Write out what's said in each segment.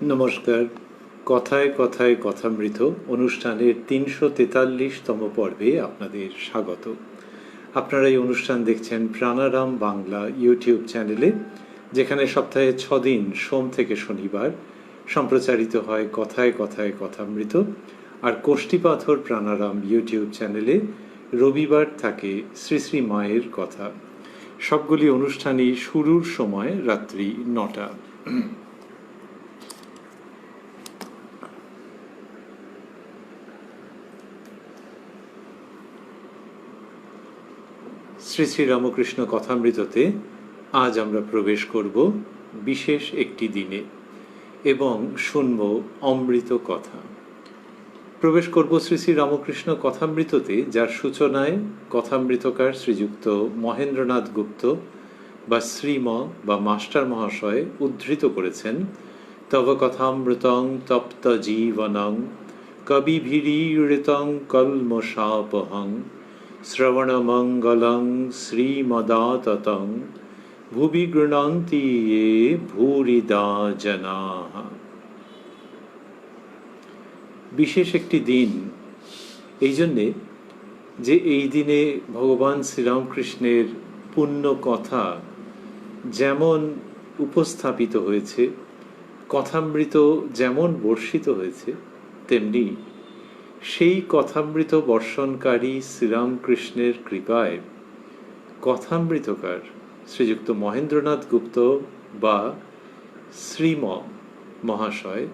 নমস্কার। কথায় কথায় কথামৃত অনুষ্ঠানের ৩৪৩তম পর্বে আপনাদের স্বাগত। আপনারা এই অনুষ্ঠান দেখছেন প্রাণারাম বাংলা ইউটিউব চ্যানেলে, যেখানে সপ্তাহে ৬ দিন সোম থেকে শনিবার সম্প্রচারিত হয় কথায় কথায় কথামৃত, আর কোষ্ঠীপাথর প্রাণারাম ইউটিউব চ্যানেলে রবিবার থাকে শ্রী শ্রী মায়ের কথা। সবগুলি অনুষ্ঠানই শুরুর সময় রাত্রি ৯টা। শ্রী শ্রী রামকৃষ্ণ কথামৃততে আজ আমরা প্রবেশ করব বিশেষ একটি দিনে এবং শুনব অমৃত কথা। প্রবেশ করব শ্রী শ্রী রামকৃষ্ণ কথামৃততে, যার সূচনায় কথামৃতকার শ্রীযুক্ত মহেন্দ্রনাথ গুপ্ত বা শ্রীম বা মাস্টার মহাশয় উদ্ধৃত করেছেন, তব কথামৃতং তপ্ত জীবনং কবিভিরীড়িতং কল্মষাপহং শ্রবণমঙ্গলং শ্রীমদাততং ভুবি গৃণন্তি ये ভূরিদা জনাঃ। বিশেষ একটি দিন এই জন্যে যে এই দিনে ভগবান শ্রীরামকৃষ্ণের পুণ্য কথা যেমন উপস্থাপিত হয়েছে, কথামৃত যেমন বর্ষিত হয়েছে, তেমনি সেই কথামৃত বর্ষণকারী শ্রীরামকৃষ্ণের কৃপায় কথামৃতকার শ্রীযুক্ত মহেন্দ্রনাথ গুপ্ত বা শ্রীম মহাশয়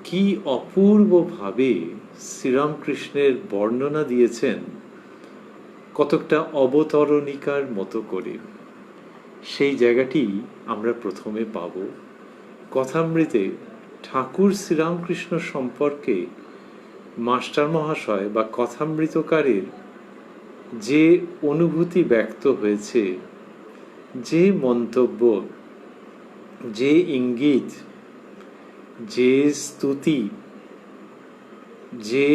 কি অপূর্বভাবে শ্রীরামকৃষ্ণের বর্ণনা দিয়েছেন, কতকটা অবতরণিকার মতো করে। সেই জায়গাটি আমরা প্রথমে পাব। কথামৃতে ঠাকুর শ্রীরামকৃষ্ণ সম্পর্কে মাস্টার মহাশয় বা কথামৃতকারের যে অনুভূতি ব্যক্ত হয়েছে, যে মন্তব্য, যে ইঙ্গিত, যে স্তুতি, যে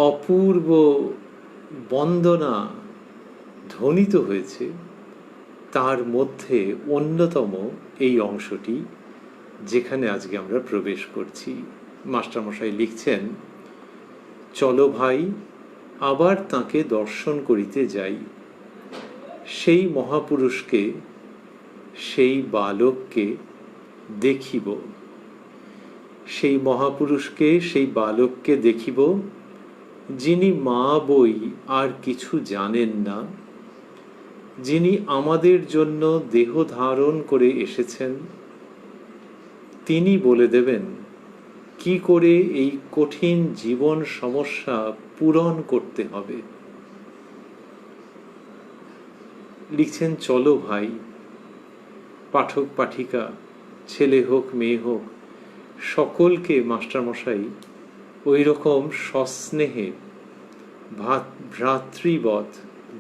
অপূর্ব বন্দনা ধ্বনিত হয়েছে, তার মধ্যে অন্যতম এই অংশটি যেখানে আজকে আমরা প্রবেশ করছি। মাস্টারমশাই লিখছেন, চলো ভাই আবার তাকে দর্শন করিতে যাই, সেই মহাপুরুষকে, সেই বালককে দেখিব, সেই মহাপুরুষকে, সেই বালককে দেখিব, যিনি মা বই আর কিছু জানেন না, যিনি আমাদের জন্য দেহ ধারণ করে এসেছেন। তিনি বলে দেবেন কি করে এই কঠিন জীবন সমস্যা পূরণ করতে হবে। লিখছেন, চলো ভাই, পাঠক পাঠিকা, ছেলে হোক মেয়ে হোক, সকলকে মাস্টারমশাই ওই রকম সস্নেহে ভ্রাতৃবৎ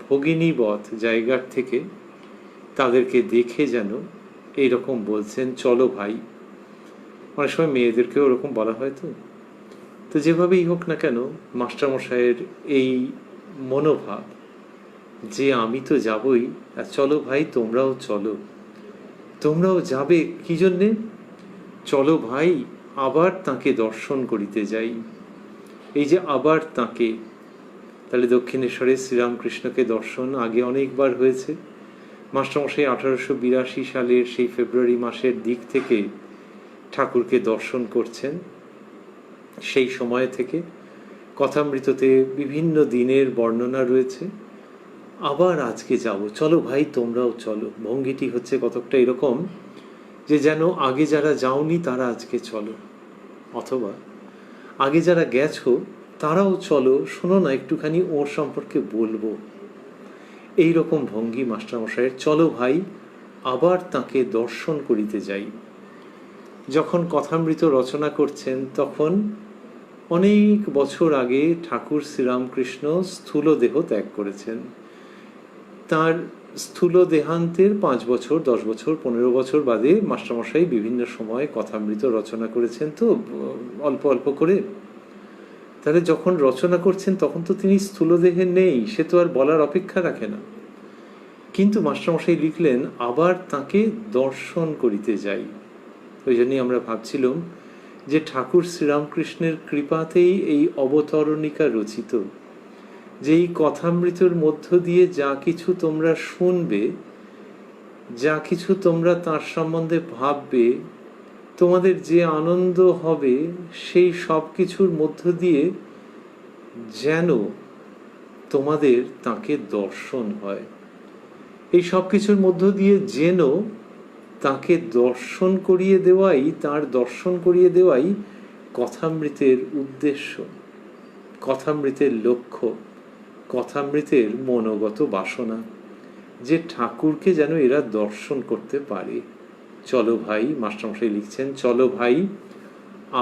ভগিনীবৎ জায়গার থেকে তাদেরকে দেখে যেন এইরকম বলছেন, চলো ভাই। অনেক সময় মেয়েদেরকেও ওরকম বলা হয়। তো যেভাবেই হোক না কেন, মাস্টারমশাইয়ের এই মনোভাব যে আমি তো যাবই, আর চলো ভাই তোমরাও চলো, তোমরাও যাবে কি জন্যে? চলো ভাই আবার তাকে দর্শন করিতে যাই। এই যে আবার তাকে, তাহলে দক্ষিণেশ্বরে শ্রীরামকৃষ্ণকে দর্শন আগে অনেকবার হয়েছে। মাস্টারমশাই 1882 সালের সেই ফেব্রুয়ারি মাসের দিক থেকে ঠাকুরকে দর্শন করছেন। সেই সময় থেকে কথামৃততে বিভিন্ন দিনের বর্ণনা রয়েছে। আবার আজকে যাব, চলো ভাই তোমরাও চলো। ভঙ্গিটি হচ্ছে কতকটা এরকম যে যেন আগে যারা যাওনি তারা আজকে চলো, অথবা আগে যারা গেছো তারাও চলো, শোনো না একটুখানি ওর সম্পর্কে বলবো। এই রকম ভঙ্গি মাস্টারমশাইয়ের, চলো ভাই আবার তাকে দর্শন করিতে যাই। যখন কথামৃত রচনা করছেন তখন অনেক বছর আগে ঠাকুর শ্রীরামকৃষ্ণ স্থূল দেহ ত্যাগ করেছেন। তার স্থূল দেহান্তের 5 বছর, 10 বছর, 15 বছর বাদে মাস্টারমশাই বিভিন্ন সময় কথামৃত রচনা করেছেন, তো অল্প অল্প করে। তাহলে যখন রচনা করছেন তখন তো তিনি স্থূল দেহে নেই, সে তো আর বলার অপেক্ষা রাখে না। কিন্তু মাস্টারমশাই লিখলেন, আবার তাকে দর্শন করিতে যাই। ওই জন্যই আমরা ভাবছিলাম যে ঠাকুর শ্রীরামকৃষ্ণের কৃপাতেই এই অবতরণিকা রচিত, যে এই কথামৃতের মধ্য দিয়ে যা কিছু তোমরা শুনবে, যা কিছু তোমরা তার সম্বন্ধে ভাববে, তোমাদের যে আনন্দ হবে, সেই সব কিছুর মধ্য দিয়ে যেন তোমাদের তাকে দর্শন হয়। এই সব কিছুর মধ্য দিয়ে যেন তাকে দর্শন করিয়ে দেওয়াই, তার দর্শন করিয়ে দেওয়াই কথামৃতের উদ্দেশ্য, কথামৃতের লক্ষ্য, কথামৃতের মনোগত বাসনা, যে ঠাকুরকে যেন এরা দর্শন করতে পারে। চলো ভাই, মাস্টারমশাই লিখছেন, চলো ভাই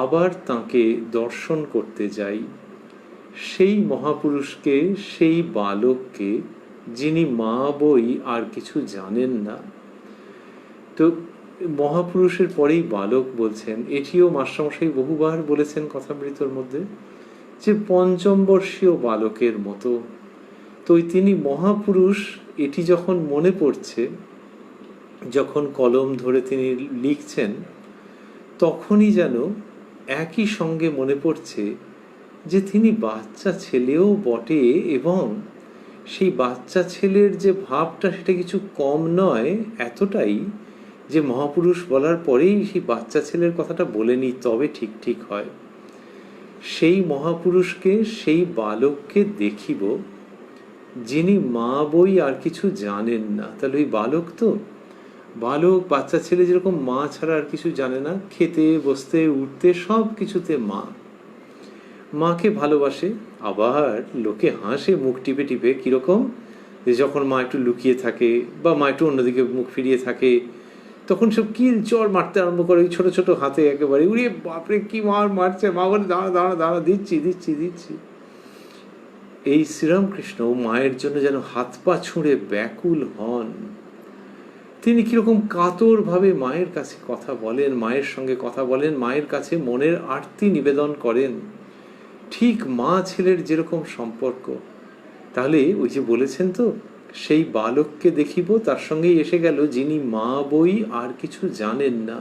আবার তাকে দর্শন করতে যাই, সেই মহাপুরুষকে, সেই বালককে, যিনি মা বই আর কিছু জানেন না। তো মহাপুরুষের পরেই বালক বলছেন, এটিও মাস্টারমশাই বহুবার বলেছেন কথামৃতর মধ্যে, যে পঞ্চম বর্ষীয় বালকের মতো। তো তিনি মহাপুরুষ, এটি যখন মনে পড়ছে, যখন কলম ধরে তিনি লিখছেন, তখনই যেন একই সঙ্গে মনে পড়ছে যে তিনি বাচ্চা ছেলেও বটে, এবং সেই বাচ্চা ছেলের যে ভাবটা সেটা কিছু কম নয়, এতটাই যে মহাপুরুষ বলার পরেই সেই বাচ্চা ছেলের কথাটা বলেনি, তবে ঠিক ঠিক হয়। সেই মহাপুরুষকে, সেই বালককে দেখিব, যিনি মা বই আর কিছু জানেন না। তাহলে ওই বালক তো, বালক বাচ্চা ছেলে যেরকম মা ছাড়া আর কিছু জানে না, খেতে বসতে উঠতে সব কিছুতে মা, মাকে ভালোবাসে। আবার লোকে হাসে মুখ টিপে টিপে, কিরকম, যে যখন মা একটু লুকিয়ে থাকে বা মা একটু অন্যদিকে মুখ ফিরিয়ে থাকে, তখন সব কিল চর মারতে আরম্ভ করে, ওই ছোট ছোট হাতে একেবারে, উড়ে বাপরে কি মারছে, মা বলে দাঁড়া দাঁড়া দাঁড়া, দিচ্ছি দিচ্ছি দিচ্ছি। এই শ্রীরামকৃষ্ণ মায়ের জন্য যেন হাত পা ছুঁড়ে ব্যাকুল হন। তিনি কিরকম কাতর ভাবে মায়ের কাছে কথা বলেন, মায়ের সঙ্গে কথা বলেন, মায়ের কাছে মনের আরতি নিবেদন করেন, ঠিক মা ছেলের যেরকম সম্পর্ক। তাহলে ওই যে বলেছেন তো, সেই বালককে দেখিব, তার সঙ্গেই এসে গেল যিনি মা বই আর কিছু জানেন না।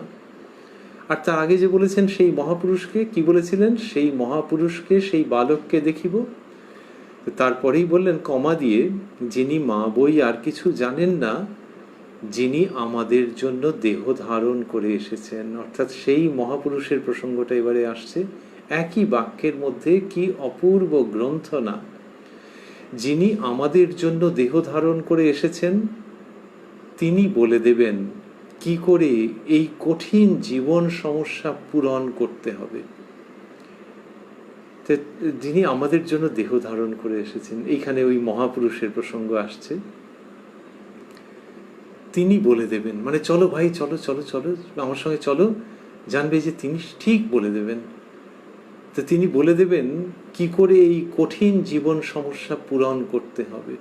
আর তার আগে যে বলেছেন সেই মহাপুরুষকে, কি বলেছিলেন, সেই মহাপুরুষকে, সেই বালককে দেখিব। তারপরেই বললেন কমা দিয়ে, যিনি মা বই আর কিছু জানেন না, যিনি আমাদের জন্য দেহ ধারণ করে এসেছেন। অর্থাৎ সেই মহাপুরুষের প্রসঙ্গটা এবারে আসছে, একই বাক্যের মধ্যে, কি অপূর্ব গ্রন্থ না। যিনি আমাদের জন্য দেহ ধারণ করে এসেছেন, তিনি বলে দেবেন কি করে এই কঠিন জীবন সমস্যা পূরণ করতে হবে। যিনি আমাদের জন্য দেহ ধারণ করে এসেছেন, এইখানে ওই মহাপুরুষের প্রসঙ্গ আসছে, তিনি বলে দেবেন। মানে চলো ভাই, চলো চলো চলো আমার সঙ্গে চলো, জানবে যে তিনি ঠিক বলে দেবেন। তো তিনি বলে দেবেন কি করে এই কঠিন জীবন সমস্যা পূরণ করতে হবে।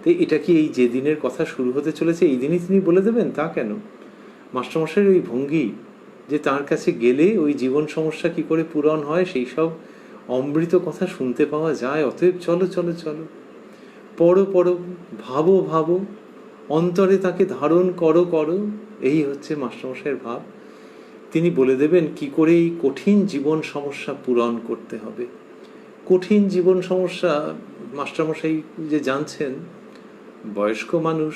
তো এটা কি এই যে দিনের কথা শুরু হতে চলেছে, এই দিনই তিনি বলে দেবেন তা কেন? মাস্টারমশাইয়ের ওই ভঙ্গি, যে তার কাছে গেলে ওই জীবন সমস্যা কি করে পূরণ হয়, সেই সব অমৃত কথা শুনতে পাওয়া যায়। অতএব চলো চলো চলো, পড়ো পড়ো, ভাবো ভাবো, অন্তরে তাকে ধারণ করো করো, এই হচ্ছে মাস্টারমশাইয়ের ভাব। তিনি বলে দেবেন কি করে এই কঠিন জীবন সমস্যা পূরণ করতে হবে। কঠিন জীবন সমস্যা মাস্টারমশাই যে জানছেন, বয়স্ক মানুষ,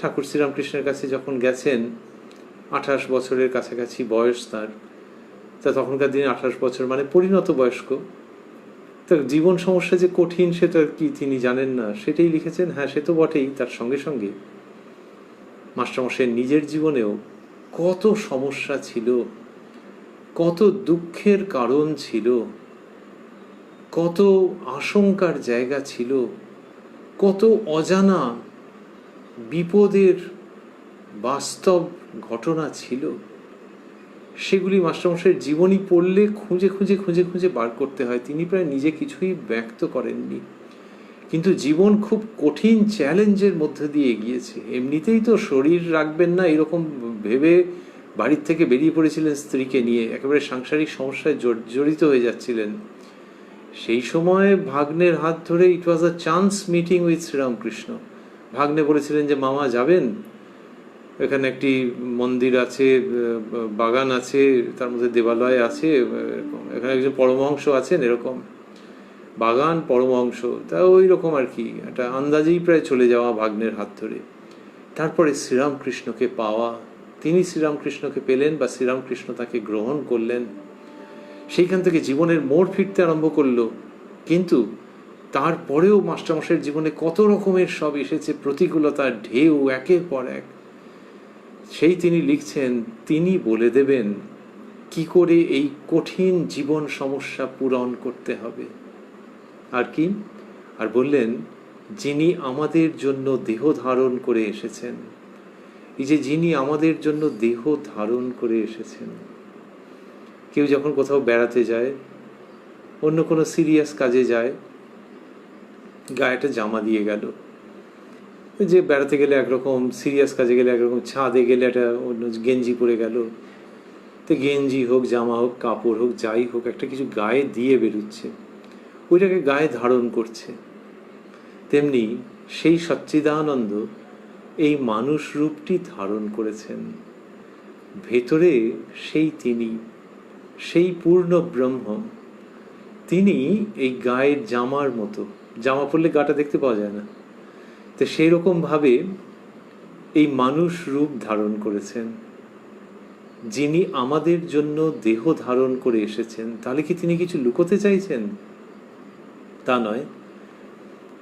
ঠাকুর শ্রীরামকৃষ্ণের কাছে যখন গেছেন, 28 বছরের কাছাকাছি বয়স তার, তা তখনকার দিনে 28 বছর মানে পরিণত বয়স্ক। তার জীবন সমস্যা যে কঠিন সেটা কি তিনি জানেন না, সেটাই লিখেছেন। হ্যাঁ, সে তো বটেই, তার সঙ্গে সঙ্গে মাস্টারমশাইয়ের নিজের জীবনেও কত সমস্যা ছিল, কত দুঃখের কারণ ছিল, কত আশঙ্কার জায়গা ছিল, কত অজানা বিপদের বাস্তব ঘটনা ছিল। সেগুলি মাস্টারমশাইয়ের জীবনী পড়লে খুঁজে খুঁজে খুঁজে খুঁজে বার করতে হয়। তিনি প্রায় নিজে কিছুই ব্যক্ত করেননি, কিন্তু জীবন খুব কঠিন চ্যালেঞ্জের মধ্যে দিয়ে এগিয়েছে। এমনিতেই তো শরীর রাখবেন না এরকম ভেবে বাড়ির থেকে বেরিয়ে পড়েছিলেন স্ত্রীকে নিয়ে, একেবারে সাংসারিক সমস্যায় জড়িত হয়ে যাচ্ছিলেন। সেই সময় ভাগ্নের হাত ধরে, it was a chance meeting with Sri Ramakrishna. ভাগ্নে বলেছিলেন যে মামা যাবেন, এখানে একটি মন্দির আছে, বাগান আছে, তার মধ্যে দেবালয় আছে, এরকম এখানে একজন পরমহংস আছেন, এরকম বাগান পরমহংস, তা ওই রকম আর কি, একটা আন্দাজেই প্রায় চলে যাওয়া ভাগ্নের হাত ধরে তারপরে শ্রীরামকৃষ্ণকে পাওয়া। তিনি শ্রীরামকৃষ্ণকে পেলেন বা শ্রীরামকৃষ্ণ তাকে গ্রহণ করলেন, সেইখান থেকে জীবনের মোড় ফিরতে আরম্ভ করলো। কিন্তু তারপরেও মাস্টারমশাইয়ের জীবনে কত রকমের সব এসেছে, প্রতিকূলতার ঢেউ একের পর এক। সেই তিনি লিখছেন, তিনি বলে দেবেন কি করে এই কঠিন জীবন সমস্যা পূরণ করতে হবে। আর কি? আর বললেন, যিনি আমাদের জন্য দেহ ধারণ করে এসেছেন। এই যে যিনি আমাদের জন্য দেহ ধারণ করে এসেছেন, কেউ যখন কোথাও বেড়াতে যায়, অন্য কোনো সিরিয়াস কাজে যায়, গায়ে একটা জামা দিয়ে গেল, যে বেড়াতে গেলে একরকম, সিরিয়াস কাজে গেলে একরকম, ছাদে গেলে একটা অন্য গেঞ্জি পরে গেল, তো গেঞ্জি হোক, জামা হোক, কাপড় হোক, যাই হোক, একটা কিছু গায়ে দিয়ে বেরোচ্ছে, ওইটাকে গায়ে ধারণ করছে। তেমনি সেই সচ্চিদানন্দ এই মানুষ রূপটি ধারণ করেছেন। ভেতরে সেই তিনি, সেই পূর্ণ ব্রহ্ম, তিনি এই গায়ের জামার মতো, জামা পরলে গাটা দেখতে পাওয়া যায় না, তো সেই রকমভাবে এই মানুষ রূপ ধারণ করেছেন। যিনি আমাদের জন্য দেহ ধারণ করে এসেছেন, তাহলে কি তিনি কিছু লুকোতে চাইছেন? তা নয়।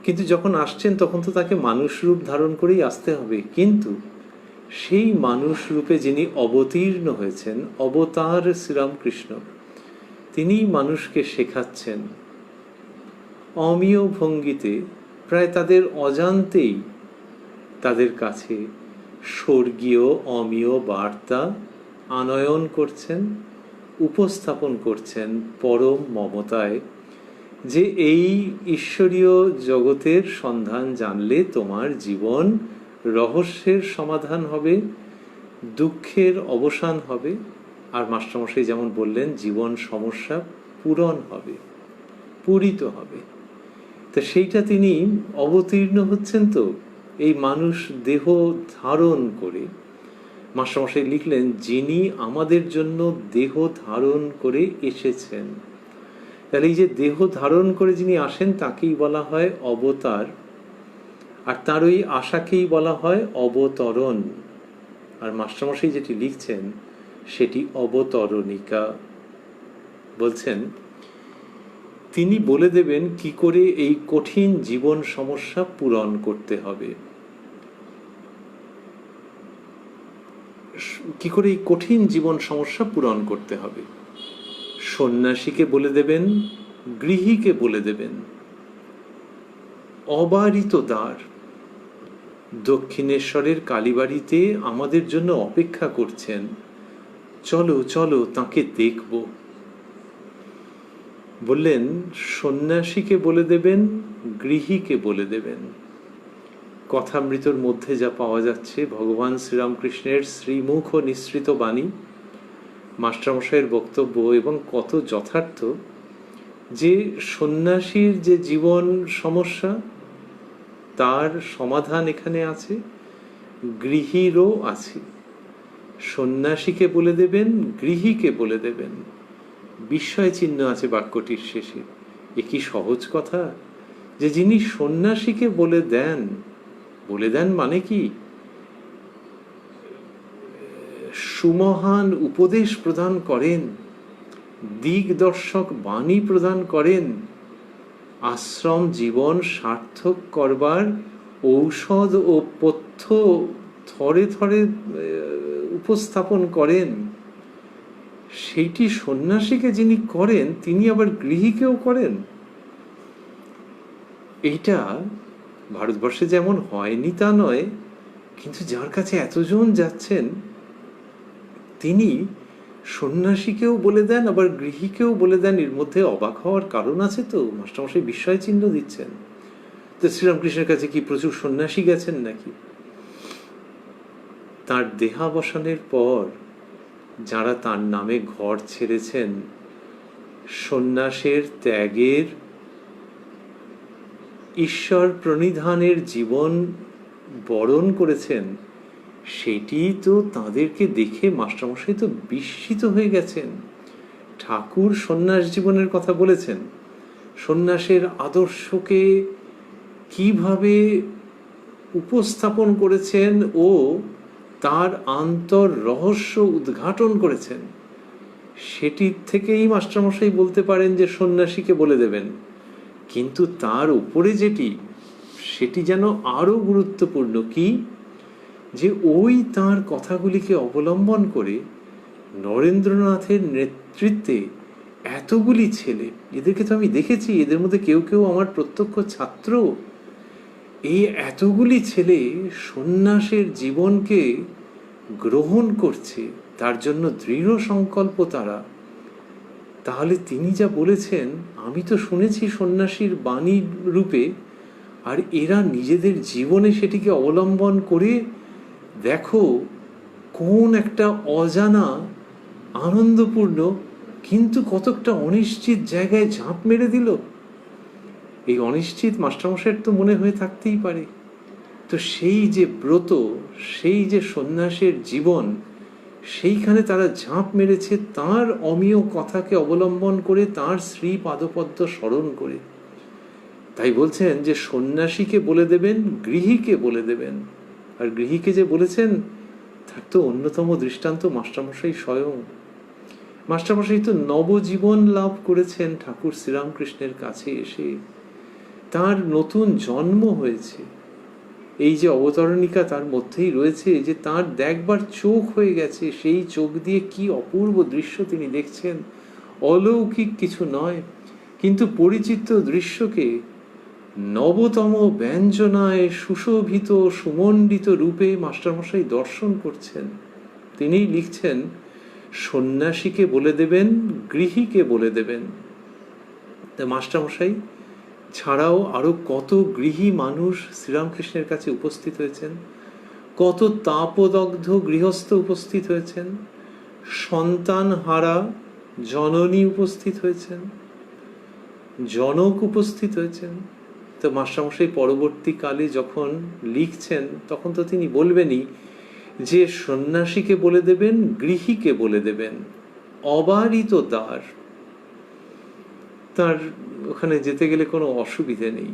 কিন্তু যখন আসছেন তখন তো তাকে মানুষ রূপ ধারণ করেই আসতে হবে। কিন্তু সেই মানুষ রূপে যিনি অবতীর্ণ হয়েছেন, অবতার শ্রীরামকৃষ্ণ, তিনিই মানুষকে শেখাচ্ছেন অমীয় ভঙ্গিতে, প্রায় তাদের অজান্তেই তাদের কাছে স্বর্গীয় অমীয় বার্তা আনয়ন করছেন, উপস্থাপন করছেন পরম মমতায়, যে এই ঈশ্বরীয় জগতের সন্ধান জানলে তোমার জীবন রহস্যের সমাধান হবে, দুঃখের অবসান হবে, আর মাস্টারমশাই যেমন বললেন, জীবন সমস্যা পূরণ হবে, পূরিত হবে। তো সেইটা তিনি অবতীর্ণ হচ্ছেন তো এই মানুষ দেহ ধারণ করে। মাস্টারমশাই লিখলেন, যিনি আমাদের জন্য দেহ ধারণ করে এসেছেন। তাহলে এই যে দেহ ধারণ করে যিনি আসেন, তাকেই বলা হয় অবতার, আর তার ওই আশাকেই বলা হয় অবতরণ। আর মাস্টারমশাই যেটি লিখছেন সেটি অবতরণিকা। বলছেন, তিনি বলে দেবেন কি করে এই কঠিন জীবন সমস্যা পূরণ করতে হবে, কি করে এই কঠিন জীবন সমস্যা পূরণ করতে হবে। সন্ন্যাসীকে বলে দেবেন, গৃহীকে বলে দেবেন। অবারিত দ্বার, দক্ষিণেশ্বরের কালীবাড়িতে আমাদের জন্য অপেক্ষা করছেন, চলো চলো তাকে দেখব। বললেন, সন্ন্যাসীকে বলে দেবেন, গৃহীকে বলে দেবেন। কথামৃতর মধ্যে যা পাওয়া যাচ্ছে, ভগবান শ্রীরামকৃষ্ণের শ্রীমুখ নিঃসৃত বাণী, মাস্টারমশাইয়ের বক্তব্য, এবং কত যথার্থ, যে সন্ন্যাসীর যে জীবন সমস্যা তার সমাধান এখানে আছে, গৃহীরও আছে। সন্ন্যাসীকে বলে দেবেন, গৃহীকে বলে দেবেন। বিস্ময় চিহ্ন আছে বাক্যটির শেষে। এ কি সহজ কথা, যে যিনি সন্ন্যাসীকে বলে দেন, বলে দেন মানে কি, সুমহান উপদেশ প্রদান করেন, দিগদর্শক বাণী প্রদান করেন, আশ্রম জীবন সার্থক করবার ঔষধ ও পথ্য থরে থরে উপস্থাপন করেন, সেইটি সন্ন্যাসীকে যিনি করেন, তিনি আবার গৃহীকেও করেন। এইটা ভারতবর্ষে যেমন হয়নি তা নয়, কিন্তু যার কাছে এতজন যাচ্ছেন, তিনি সন্ন্যাসীকেও বলে দেন, আবার গৃহীকেও বলে দেন। এর মধ্যে অবাক হওয়ার কারণ আছে তো, মাস্টারমশাই বিস্ময় চিহ্ন দিচ্ছেন। তো শ্রীরামকৃষ্ণের কাছে কি প্রচুর সন্ন্যাসী গেছেন নাকি? তার দেহাবসানের পর যারা তার নামে ঘর ছেড়েছেন, সন্ন্যাসের ত্যাগের, ঈশ্বর প্রণিধানের জীবন বরণ করেছেন, সেটি তো তাদেরকে দেখে মাস্টারমশাই তো বিস্মিত হয়ে গেছেন। ঠাকুর সন্ন্যাস জীবনের কথা বলেছেন, সন্ন্যাসের আদর্শকে কিভাবে উপস্থাপন করেছেন ও তার আন্তর রহস্য উদ্ঘাটন করেছেন, সেটির থেকেই মাস্টারমশাই বলতে পারেন যে সন্ন্যাসীকে বলে দেবেন। কিন্তু তার উপরে যেটি, সেটি যেন আরো গুরুত্বপূর্ণ। কি? যে ওই তার কথাগুলিকে অবলম্বন করে নরেন্দ্রনাথের নেতৃত্বে এতগুলি ছেলে, এদেরকে তো আমি দেখেছি, এদের মধ্যে কেউ কেউ আমার প্রত্যক্ষ ছাত্র, এই এতগুলি ছেলে সন্ন্যাসের জীবনকে গ্রহণ করছে, তার জন্য দৃঢ় সংকল্প তারা। তাহলে তিনি যা বলেছেন আমি তো শুনেছি সন্ন্যাসীর বাণী রূপে, আর এরা নিজেদের জীবনে সেটিকে অবলম্বন করে দেখো কোন একটা অজানা আনন্দপূর্ণ কিন্তু কতকটা অনিশ্চিত জায়গায় ঝাঁপ মেরে দিল। এই অনিশ্চিত মাস্টারমশাইয়ের তো মনে হয়ে থাকতেই পারে। তো সেই যে ব্রত, সেই যে সন্ন্যাসের জীবন, সেইখানে তারা ঝাঁপ মেরেছে তার অমীয় কথাকে অবলম্বন করে, তার শ্রী পাদপদ্ম স্মরণ করে। তাই বলছেন যে সন্ন্যাসীকে বলে দেবেন, গৃহীকে বলে দেবেন। আর গৃহীকে যে বলেছেন তার তো অন্যতম দৃষ্টান্ত মাস্টারমশাই স্বয়ং। মাস্টারমশাই তো নবজীবন লাভ করেছেন ঠাকুর শ্রীরামকৃষ্ণের কাছে এসে, তার নতুন জন্ম হয়েছে। এই যে অবতরণিকা তার মধ্যেই রয়েছে, যে তার দেখবার চোখ হয়ে গেছে, সেই চোখ দিয়ে কি অপূর্ব দৃশ্য তিনি দেখছেন। অলৌকিক কিছু নয়, কিন্তু পরিচিত দৃশ্যকে নবতম ব্যঞ্জনায় সুশোভিত সুমণ্ডিত রূপে মাস্টারমশাই দর্শন করছেন। তিনিই লিখছেন সন্ন্যাসীকে বলে দেবেন, গৃহীকে বলে দেবেন। তা মাস্টারমশাই ছাড়াও আরো কত গৃহী মানুষ শ্রীরামকৃষ্ণের কাছে উপস্থিত হয়েছেন, কত তাপদগ্ধ গৃহস্থ উপস্থিত হয়েছেন, সন্তান হারা জননী উপস্থিত হয়েছেন, জনক উপস্থিত হয়েছেন। তো মাস্টারমশাই পরবর্তীকালে যখন লিখছেন তখন তো তিনি বলবেনই যে সন্ন্যাসীকে বলে দেবেন, গৃহীকে বলে দেবেন, অবারিত দ্বার। তার ওখানে যেতে গেলে কোনো অসুবিধে নেই।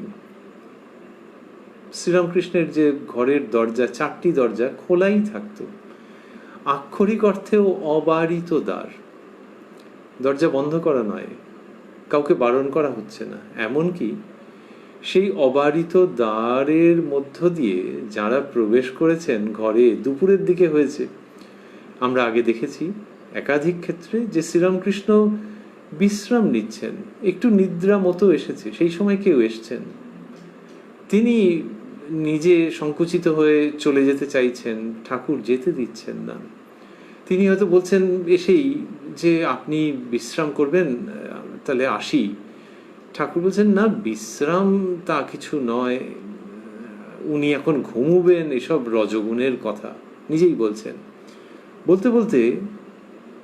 শ্রীরামকৃষ্ণের যে ঘরের দরজা, 4টি দরজা খোলাই থাকতো, আক্ষরিক অর্থেও অবারিত দ্বার, দরজা বন্ধ করা নয়, কাউকে বারণ করা হচ্ছে না। এমনকি সেই অবারিত দ্বারের মধ্য দিয়ে যারা প্রবেশ করেছেন ঘরে, দুপুরের দিকে হয়েছে, আমরা আগে দেখেছি একাধিক ক্ষেত্রে যে শ্রীরামকৃষ্ণ বিশ্রাম নিচ্ছেন, একটু নিদ্রা মতো এসেছে, সেই সময় কেউ এসছেন, তিনি নিজে সংকুচিত হয়ে চলে যেতে চাইছেন, ঠাকুর যেতে দিচ্ছেন না। তিনি হয়তো বলছেন এসেই যে আপনি বিশ্রাম করবেন, তাহলে আসি। ঠাকুর বলছেন না, বিশ্রাম তা কিছু নয়, উনি এখন ঘুমুবেন, এসব রজগুণের কথা নিজেই বলছেন। বলতে বলতে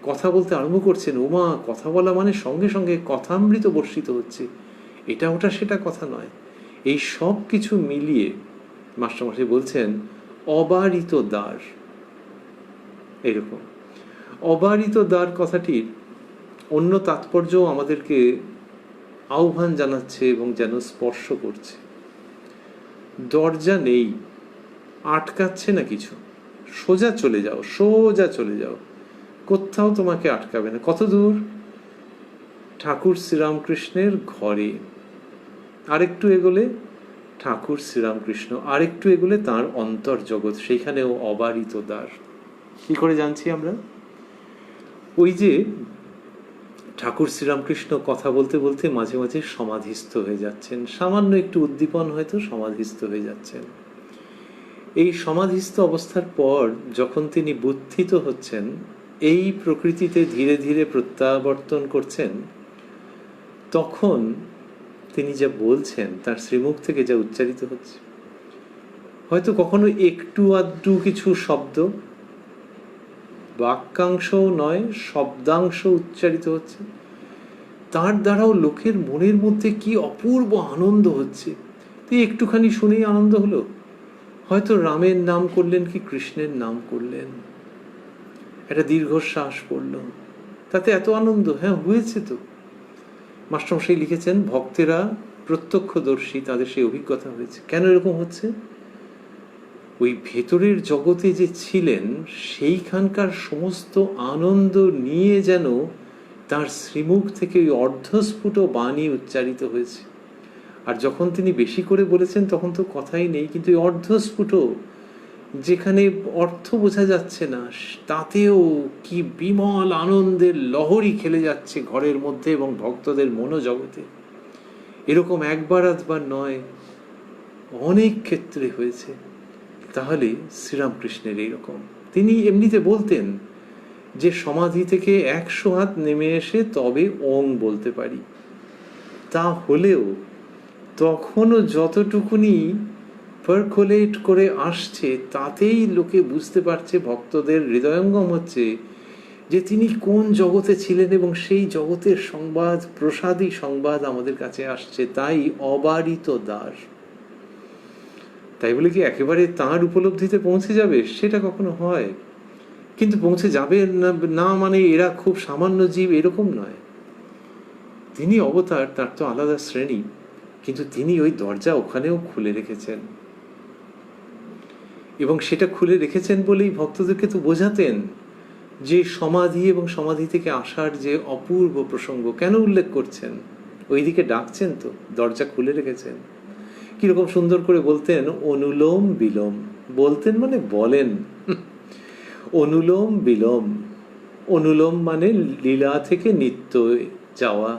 কথা বলতে আরম্ভ করছেন, ওমা কথা বলা মানে সঙ্গে সঙ্গে কথামৃত বর্ষিত হচ্ছে, এটা ওটা সেটা কথা নয়। এই সব কিছু মিলিয়ে মাস্টারমশাই বলছেন অবারিত দ্বার। এরকম অবারিত দ্বার কথাটির অন্য তাৎপর্য আমাদেরকে আহ্বান জানাচ্ছে এবং যেন স্পর্শ করছে। দরজা নেই, আটকাচ্ছে না কিছু, সোজা চলে যাও, সোজা চলে যাও, কোথাও তোমাকে আটকাবে না। কত দূর? ঠাকুর শ্রীরামকৃষ্ণের ঘরে। আরেকটু এগোলে ঠাকুর শ্রীরামকৃষ্ণ, আরেকটু এগোলে তাঁর অন্তর্জগৎ, সেইখানেও অবারিত দ্বার। কি করে জানছি আমরা? ওই যে ঠাকুর শ্রীরামকৃষ্ণ কথা বলতে বলতে মাঝে মাঝে সমাধিস্থ হয়ে যাচ্ছেন, সামান্য একটু উদ্দীপন হয়তো সমাধিস্থ হয়ে যাচ্ছেন। এই সমাধিস্থ অবস্থার পর যখন তিনি বুদ্ধিত হচ্ছেন, এই প্রকৃতিতে ধীরে ধীরে প্রত্যাবর্তন করছেন, তখন তিনি যা বলছেন তার শ্রীমুখ থেকে যা উচ্চারিত হচ্ছে, হয়তো কখনো একটু আধটু কিছু শব্দ, বাক্যাংশও নয়, শব্দাংশ উচ্চারিত হচ্ছে, তার দ্বারাও লোকের মনের মধ্যে কি অপূর্ব আনন্দ হচ্ছে। তুই একটুখানি শুনেই আনন্দ হলো, হয়তো রামের নাম করলেন কি কৃষ্ণের নাম করলেন, একটা দীর্ঘশ্বাস পড়ল, তাতে এত আনন্দ। হ্যাঁ, হয়েছে তো। মাস্টারমশাই লিখেছেন ভক্তেরা প্রত্যক্ষদর্শী, তাদের সেই অভিজ্ঞতা হয়েছে। কেন এরকম হচ্ছে? ওই ভেতরের জগতে যে ছিলেন সেইখানকার সমস্ত আনন্দ নিয়ে যেন তার শ্রীমুখ থেকে ওই অর্ধস্ফুট বাণী উচ্চারিত হয়েছে। আর যখন তিনি বেশি করে বলেছেন তখন তো কথাই নেই, কিন্তু ওই অর্ধস্ফুট, যেখানে অর্থ বোঝা যাচ্ছে না, তাতেও কি বিমল আনন্দের লহরী খেলে যাচ্ছে ঘরের মধ্যে এবং ভক্তদের মনোজগতে। এরকম একবার আধবার নয়, অনেক ক্ষেত্রে হয়েছে। তাহলে শ্রীরামকৃষ্ণের এইরকম, তিনি এমনিতে বলতেন যে সমাধি থেকে 100 হাত নেমে এসে তবে ওং বলতে পারি। তা হলেও তখনও যতটুকুনি পারকোলেট করে আসছে তাতেই লোকে বুঝতে পারছে, ভক্তদের হৃদয়ঙ্গম হচ্ছে যে তিনি কোন জগতে ছিলেন এবং সেই জগতের সংবাদ, প্রসাদী সংবাদ আমাদের কাছে আসছে। তাই অবারিত দ্বার। তাই বলে কি একেবারে তাঁর উপলব্ধিতে পৌঁছে যাবে? সেটা কখনো হয়, কিন্তু পৌঁছে যাবে না মানে এরা খুব সামান্য জীব এরকম নয়। তিনি অবতার, তার তো আলাদা শ্রেণী, কিন্তু তিনি ওই দরজা ওখানেও খুলে রেখেছেন। এবং সেটা খুলে রেখেছেন বলেই ভক্তদেরকে তো বোঝাতেন যে সমাধি এবং সমাধি থেকে আসার যে অপূর্ব প্রসঙ্গ। কেন উল্লেখ করছেন? ওইদিকে ডাকছেন তো, দরজা খুলে রেখেছেন। কিরকম সুন্দর করে বলতেন, অনুলোম বিলোম। বলতেন মানে বলেন। অনুলোম বিলোম। অনুলোম মানে লীলা থেকে নিত্য যাওয়া,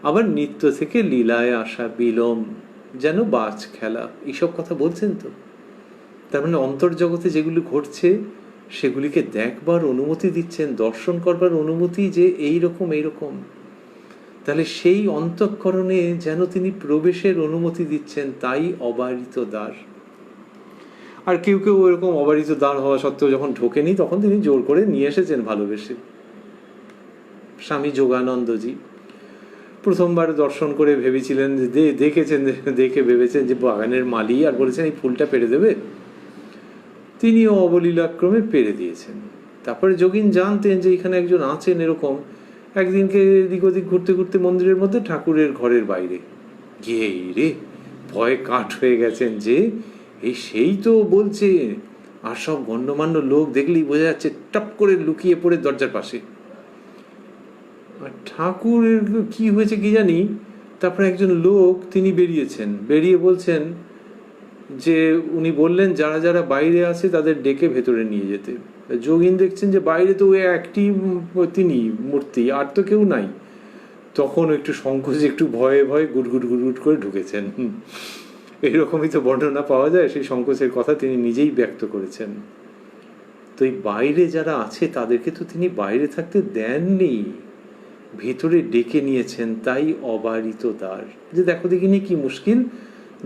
আবার নিত্য থেকে লীলায় আসা। বিলোম যেন বাজ খেলা, এইসব কথা বলছেন তো। তার মানে অন্তর্জগতে যেগুলি ঘটছে সেগুলিকে দেখবার অনুমতি দিচ্ছেন, দর্শন করবার অনুমতি, যে এইরকম এইরকম। তাহলে সেই অন্তঃকরণে যেন তিনি প্রবেশের অনুমতি দিচ্ছেন, তাই অবারিত দ্বার। আর কেউ কেউ ওইরকম অবারিত দ্বার হওয়া সত্ত্বেও যখন ঢোকেনি তখন তিনি জোর করে নিয়ে এসেছেন ভালোবেসে। স্বামী যোগানন্দজি প্রথমবার দর্শন করে ভেবেছিলেন, দেখেছেন, দেখে ভেবেছেন যে বাগানের মালি, আর বলেছেন এই ফুলটা পেরে দেবে। তিনিও অবলীলাক্রমে পেরে দিয়েছেন। তারপরে যোগিন জানতেন যে এখানে একজন আছেন এরকম। একদিনকে এদিক ওদিক ঘুরতে ঘুরতে মন্দিরের মধ্যে ঠাকুরের ঘরের বাইরে গিয়ে রে ভয়ে কাঠ হয়ে গেছেন যে এই সেই তো বলছে। আর সব গণ্যমান্য লোক দেখলেই বোঝা যাচ্ছে, টপ করে লুকিয়ে পড়ে দরজার পাশে। আর ঠাকুরের কি হয়েছে কি জানি। তারপরে একজন লোক তিনি বেরিয়েছেন, বেরিয়ে বলছেন যে উনি বললেন যারা যারা বাইরে আছে তাদের ডেকে ভেতরে নিয়ে যেতে। যোগিন দেখছেন যে বাইরে তো ওই একটি তিনি মূর্তি, আর তো কেউ নাই। তখন একটু সংকোচে, একটু ভয়ে ভয়ে গুটগুট গুটগুট করে ঢুকেছেন। এইরকমই তো বর্ণনা পাওয়া যায়, সেই সংকোচের কথা তিনি নিজেই ব্যক্ত করেছেন। তো এই বাইরে যারা আছে তাদেরকে তো তিনি বাইরে থাকতে দেননি, ভেতরে ডেকে নিয়েছেন। তাই অবারিত দ্বার। যে দেখো দেখিনি কি মুশকিল,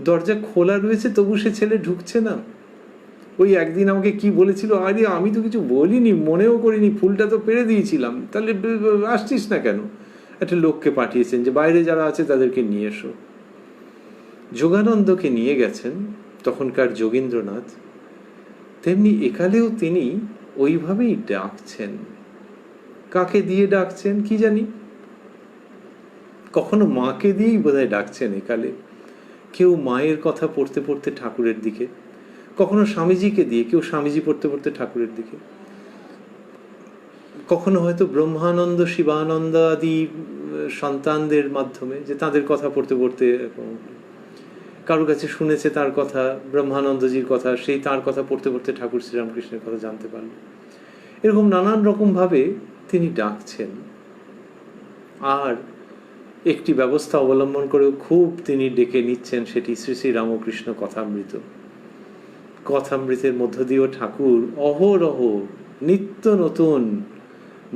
দরজা খোলা রয়েছে তবু সে ছেলে ঢুকছে না। ওই একদিন আমাকে কি বলেছিল, আরে আমি তো কিছু বলিনি, মনেও করিনি, ফুলটা তো পেরে দিয়েছিলাম, তাহলে আসছিস না কেন? একটা লোককে পাঠিয়েছেন যে বাইরে যারা আছে তাদেরকে নিয়ে এসো। যোগানন্দকে নিয়ে গেছেন তখনকার যোগীন্দ্রনাথ। তেমনি একালেও তিনি ওইভাবেই ডাকছেন। কাকে দিয়ে ডাকছেন কি জানি, কখনো মাকে দিয়েই বোধহয় ডাকছেন একালে। কেউ মায়ের কথা পড়তে পড়তে ঠাকুরের দিকে, কখনো স্বামীজিকে দিয়ে, কেউ স্বামীজি পড়তে পড়তে ঠাকুরের দিকে, কখনো হয়তো ব্রহ্মানন্দ শিবানন্দ আদি সন্তানদের মাধ্যমে, যে তাদের কথা পড়তে পড়তে কারো কাছে শুনেছে তার কথা, ব্রহ্মানন্দজির কথা, সেই তার কথা পড়তে পড়তে ঠাকুর শ্রীরামকৃষ্ণের কথা জানতে পারল। এরকম নানান রকম ভাবে তিনি ডাকছেন। আর একটি ব্যবস্থা অবলম্বন করেও খুব তিনি ডেকে নিচ্ছেন, সেটি শ্রী শ্রী রামকৃষ্ণ কথামৃত। কথামৃতের মধ্য দিয়েও ঠাকুর অহরহ নিত্য নতুন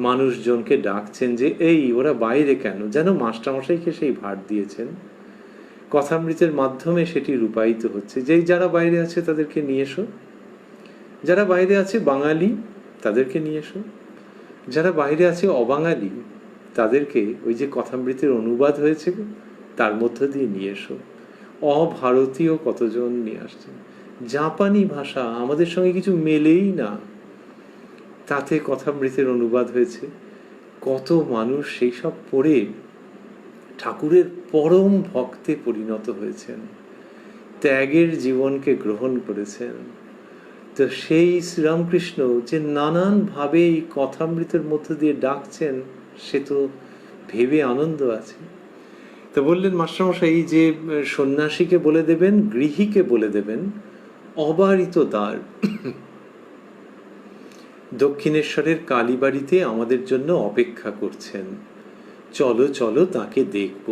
মানুষজনকে ডাকছেন যে এই ওরা বাইরে কেন, যেন মাস্টারমশাইকে সেই ভার দিয়েছেন। কথামৃতের মাধ্যমে সেটি রূপায়িত হচ্ছে, যেই যারা বাইরে আছে তাদেরকে নিয়ে এসো, যারা বাইরে আছে বাঙালি তাদেরকে নিয়ে এসো, যারা বাইরে আছে অবাঙালি তাদেরকে ওই যে কথামৃতের অনুবাদ হয়েছে তার মধ্য দিয়ে নিয়ে এসো। অভারতীয় কতজন নিয়ে আসছেন। জাপানি ভাষা, আমাদের সঙ্গে কিছু মেলেই না। তাতে কথামৃতের অনুবাদ হয়েছে। কত মানুষ সেই সব পড়ে ঠাকুরের পরম ভক্তে পরিণত হয়েছেন, ত্যাগের জীবনকে গ্রহণ করেছেন। তো সেই শ্রীরামকৃষ্ণ যে নানানভাবে এই কথামৃতের মধ্য দিয়ে ডাকছেন, সে তো ভেবে আনন্দ আছে। তো বললেন মাস্টারমশাই, এই যে সন্ন্যাসীকে বলে দেবেন, গৃহীকে বলে দেবেন, অবারিত দ্বার দক্ষিণেশ্বরের কালীবাড়িতে আমাদের জন্য অপেক্ষা করছেন, চলো চলো তাকে দেখব।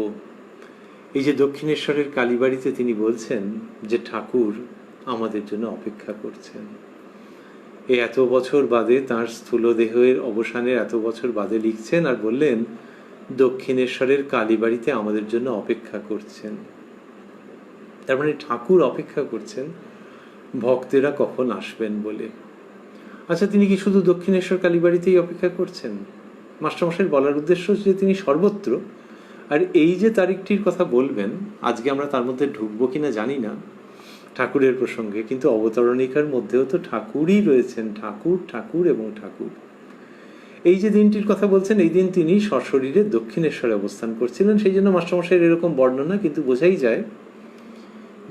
এই যে দক্ষিণেশ্বরের কালীবাড়িতে তিনি বলছেন যে ঠাকুর আমাদের জন্য অপেক্ষা করছেন। এই এত বছর বাদে, তাঁর স্থূল দেহের অবসানের এত বছর বাদে লিখছেন, আর বললেন দক্ষিণেশ্বরের কালীবাড়িতে আমাদের জন্য অপেক্ষা করছেন। তার মানে ঠাকুর অপেক্ষা করছেন ভক্তেরা কখন আসবেন বলে। আচ্ছা, তিনি কি শুধু দক্ষিণেশ্বর কালীবাড়িতেই অপেক্ষা করছেন? মাস্টারমশাইয়ের বলার উদ্দেশ্য যে তিনি সর্বত্র। আর এই যে তারিখটির কথা বলবেন, আজকে আমরা তার মধ্যে ঢুকবো কিনা জানি না ঠাকুরের প্রসঙ্গে, কিন্তু অবতরণিকার মধ্যেও তো ঠাকুরই রয়েছেন, ঠাকুর ঠাকুর এবং ঠাকুর। এই যে দিনটির কথা বলছেন, এই দিন তিনি সশরীরে দক্ষিণেশ্বরে অবস্থান করছিলেন, সেই জন্য মাস্টারমশাইয়ের এরকম বর্ণনা, কিন্তু বোঝাই যায়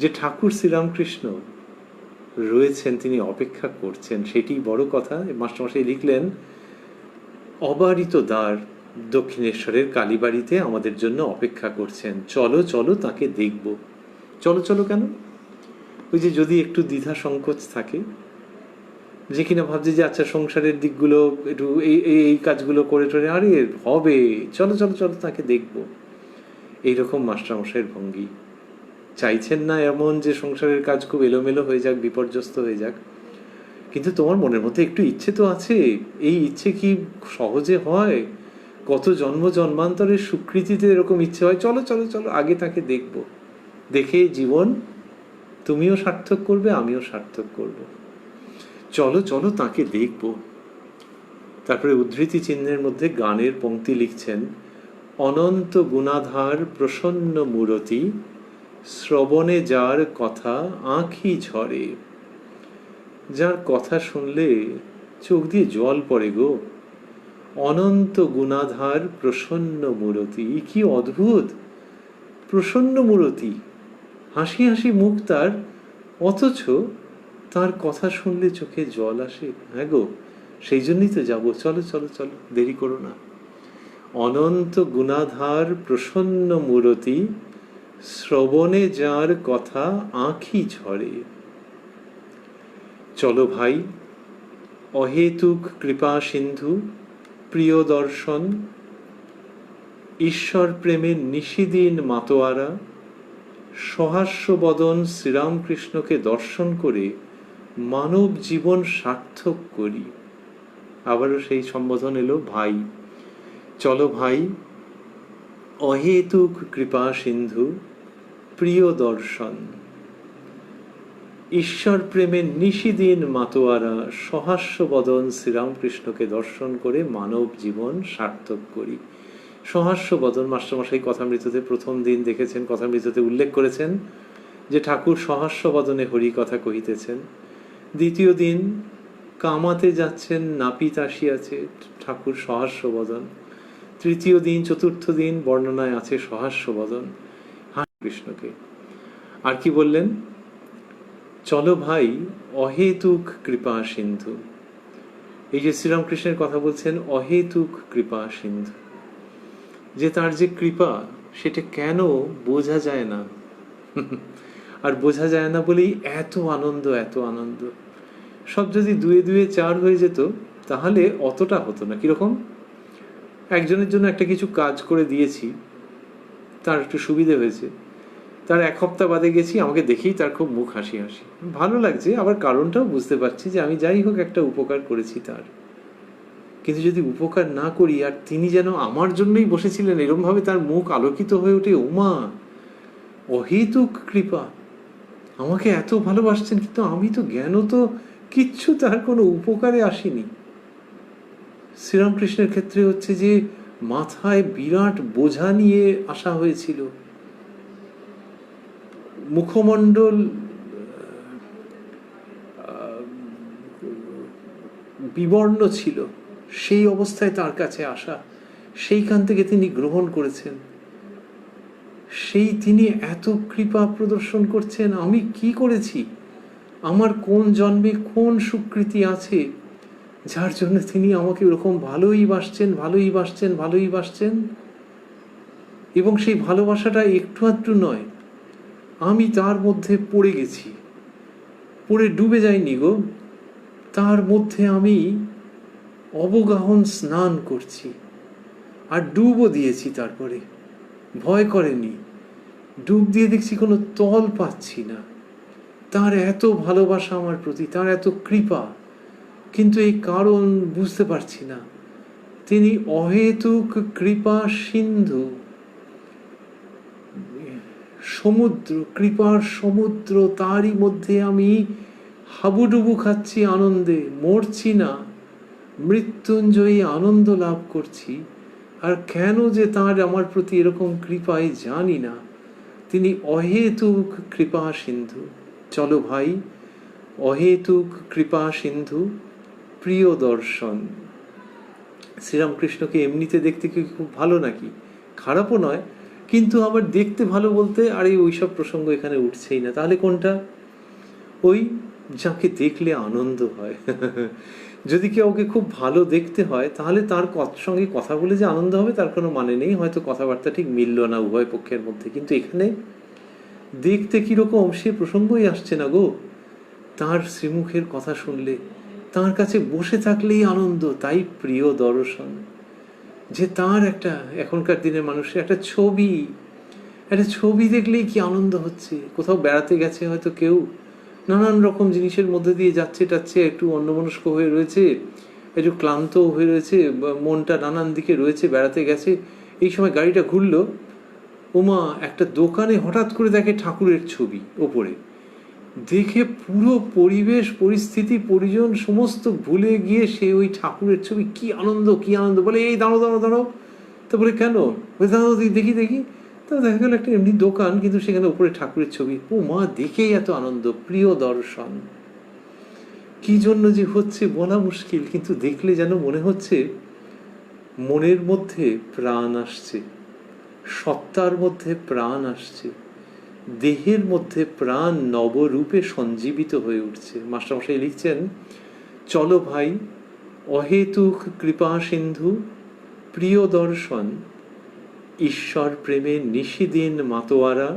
যে ঠাকুর শ্রীরামকৃষ্ণ রয়েছেন, তিনি অপেক্ষা করছেন, সেটি বড় কথা। মাস্টারমশাই লিখলেন, অবারিত দ্বার দক্ষিণেশ্বরের কালীবাড়িতে আমাদের জন্য অপেক্ষা করছেন, চলো চলো তাকে দেখব। চলো চলো কেন? ওই যে যদি একটু দ্বিধা সংকোচ থাকে, যে কিনা ভাবছে যে আচ্ছা সংসারের দিকগুলো একটু এই এই কাজগুলো করে টোরে, আরে হবে, চলো চলো চলো তাকে দেখব, এইরকম মাস্টারমশাইয়ের ভঙ্গি। চাইছেন না এমন যে সংসারের কাজ খুব এলোমেলো হয়ে যাক, বিপর্যস্ত হয়ে যাক, কিন্তু তোমার মনের মধ্যে একটু ইচ্ছে তো আছে। এই ইচ্ছে কি সহজে হয়? কত জন্ম জন্মান্তরের স্বীকৃতিতে এরকম ইচ্ছে হয়, চলো চলো চলো আগে তাকে দেখব, দেখে জীবন তুমিও সার্থক করবে, আমিও সার্থক করব, চলো চলো তাকে দেখব। তারপরে উদ্ধৃতি চিহ্নের মধ্যে গানের পংক্তি লিখছেন, অনন্ত গুণাধার প্রসন্ন মূরতি, শ্রবণে যার কথা আঁখি ঝরে। যার কথা শুনলে চোখ দিয়ে জল পড়ে গো। অনন্ত গুণাধার প্রসন্ন মূরতি, কি অদ্ভুত প্রসন্ন মূরতি, হাসি হাসি মুখ তার, অথচ তার কথা শুনলে চোখে জল আসে। হ্যাঁ গো, সেই জন্যই তো যাবো, চলো চলো চলো, দেরি করো না। অনন্ত গুণাধার প্রসন্ন মূরতি, শ্রবণে যার কথা আঁখি ঝরে। চলো ভাই, অহেতুক কৃপা সিন্ধু প্রিয় দর্শন, ঈশ্বর প্রেমের নিশিদিন মাতোয়ারা, সহাস্যবদন শ্রীরামকৃষ্ণকে দর্শন করে মানব জীবন সার্থক করি। আবারও সেই সম্বোধন এলো, ভাই, চলো ভাই, অহেতুক কৃপা সিন্ধু প্রিয় দর্শন, ঈশ্বর প্রেমের নিশিদিন মাতোয়ারা, সহাস্যবদন শ্রীরামকৃষ্ণকে দর্শন করে মানব জীবন সার্থক করি। সহাস্যবদন, মাস্টারমশাই কথামৃততে প্রথম দিন দেখেছেন, কথামৃততে উল্লেখ করেছেন যে ঠাকুর সহাস্যবদনে হরি কথা কহিতেছেন। দ্বিতীয় দিন কামাতে যাচ্ছেন, নাপিত আসিয়াছে, ঠাকুর সহাস্যবদন। তৃতীয় দিন, চতুর্থ দিন বর্ণনায় আছে সহাস্যবদন কৃষ্ণকে। আর কি বললেন? চলো ভাই, অহেতুক কৃপা সিন্ধু। এই যে শ্রীরামকৃষ্ণের কথা বলছেন, অহেতুক কৃপা সিন্ধু, যে তার যে কৃপা, সেটা কেন বোঝা যায় না। আর বোঝা যায় না বলেই এত আনন্দ, এত আনন্দ। সব যদি দুয়ে দুয়ে চার হয়ে যেত তাহলে অতটা হতো না। কিরকম? একজনের জন্য একটা কিছু কাজ করে দিয়েছি, তার একটু সুবিধে হয়েছে, তার এক সপ্তাহ বাদে গেছি, আমাকে দেখেই তার খুব মুখ হাসি হাসি, ভালো লাগছে, আবার কারণটাও বুঝতে পারছি যে আমি যাই হোক একটা উপকার করেছি তার। কিন্তু যদি উপকার না করি, আর তিনি যেন আমার জন্যই বসেছিলেন, এরমভাবে তার মুখ আলোকিত হয়ে ওঠে, ওমা অহেতুক কৃপা, আমাকে এত ভালোবাসছেন, কিন্তু আমি তো জ্ঞান তো কিচ্ছু তার কোনো উপকারে আসিনি। শ্রীরামকৃষ্ণের ক্ষেত্রে হচ্ছে যে মাথায় বিরাট বোঝা নিয়ে আসা হয়েছিল, মুখমণ্ডল বিবর্ণ ছিল, সেই অবস্থায় তার কাছে আসা, সেইখান থেকে তিনি গ্রহণ করেছেন, সেই তিনি এত কৃপা প্রদর্শন করছেন। আমি কি করেছি, আমার কোন জন্মে কোন সুকৃতি আছে যার জন্য তিনি আমাকে ওরকম ভালোই বাসছেন। এবং সেই ভালোবাসাটা একটু আধটু নয়, আমি তার মধ্যে পড়ে গেছি, পড়ে ডুবে যাইনি গো, তার মধ্যে আমি অবগাহন স্নান করছি, আর ডুবও দিয়েছি। তারপরে ভয় করেনি, ডুব দিয়ে দেখছি কোনো তল পাচ্ছি না। তার এত ভালোবাসা আমার প্রতি, তার এত কৃপা, কিন্তু এই কারণ বুঝতে পারছি না। তিনি অহেতুক কৃপা সিন্ধু, সমুদ্র, কৃপার সমুদ্র, তারই মধ্যে আমি হাবুডুবু খাচ্ছি আনন্দে, মরছি না, মৃত্যুঞ্জয়ী আনন্দ লাভ করছি। আর কেন যে তার আমার প্রতি এরকম কৃপায় জানি না। তিনি অহেতুক কৃপা সিন্ধু। চলো ভাই, অহেতুক কৃপা সিন্ধু প্রিয় দর্শন। শ্রীরামকৃষ্ণকে এমনিতে দেখতে কি খুব ভালো নাকি? খারাপও নয়, কিন্তু আবার দেখতে ভালো বলতে আর এই ওইসব প্রসঙ্গ এখানে উঠছেই না। তাহলে কোনটা? ওই যাকে দেখলে আনন্দ হয়। যদি কেউ ওকে খুব ভালো দেখতে হয়, তাহলে তার সঙ্গে কথা বলে যে আনন্দ হবে তার কোনো মানে নেই। হয়তো কথাবার্তা ঠিক মিলল না উভয় পক্ষের মধ্যে, কিন্তু এখানে দেখতে কিরকম সে প্রসঙ্গই আসছে না গো। তার শ্রীমুখের কথা শুনলে, তার কাছে বসে থাকলেই আনন্দ। তাই প্রিয় দর্শন, যে তার একটা, এখনকার দিনের মানুষের একটা ছবি দেখলেই কি আনন্দ হচ্ছে। কোথাও বেড়াতে গেছে হয়তো কেউ, নানান রকম জিনিসের মধ্যে দিয়ে যাচ্ছে, একটু অন্যমনস্ক হয়ে রয়েছে, একটু ক্লান্ত হয়ে রয়েছে, মনটা নানান দিকে রয়েছে, বেড়াতে গেছে। এই সময় গাড়িটা ঘুরলো, ওমা একটা দোকানে হঠাৎ করে দেখে ঠাকুরের ছবি ওপরে, দেখে পুরো পরিবেশ পরিস্থিতি পরিজন সমস্ত ভুলে গিয়ে সে ওই ঠাকুরের ছবি, কি আনন্দ বলে, এই দাঁড়ো। তারপরে কেন দাঁড়ো, দেখি। তা দেখা গেল একটা এমনি দোকান, কিন্তু সেখানে উপরে ঠাকুরের ছবি। ও মা, দেখেই এত আনন্দ। প্রিয় দর্শন কি জন্য যে হচ্ছে বলা মুশকিল, কিন্তু দেখলে যেন মনে হচ্ছে মনের মধ্যে প্রাণ আসছে, সত্তার মধ্যে প্রাণ আসছে, দেহের মধ্যে প্রাণ নবরূপে সঞ্জীবিত হয়ে উঠছে। মাস্টারমশাই লিখছেন, চলো ভাই, অহেতুক কৃপা সিন্ধু প্রিয় দর্শন, ঈশ্বর প্রেমে নিশিদিন মাতোয়ারা,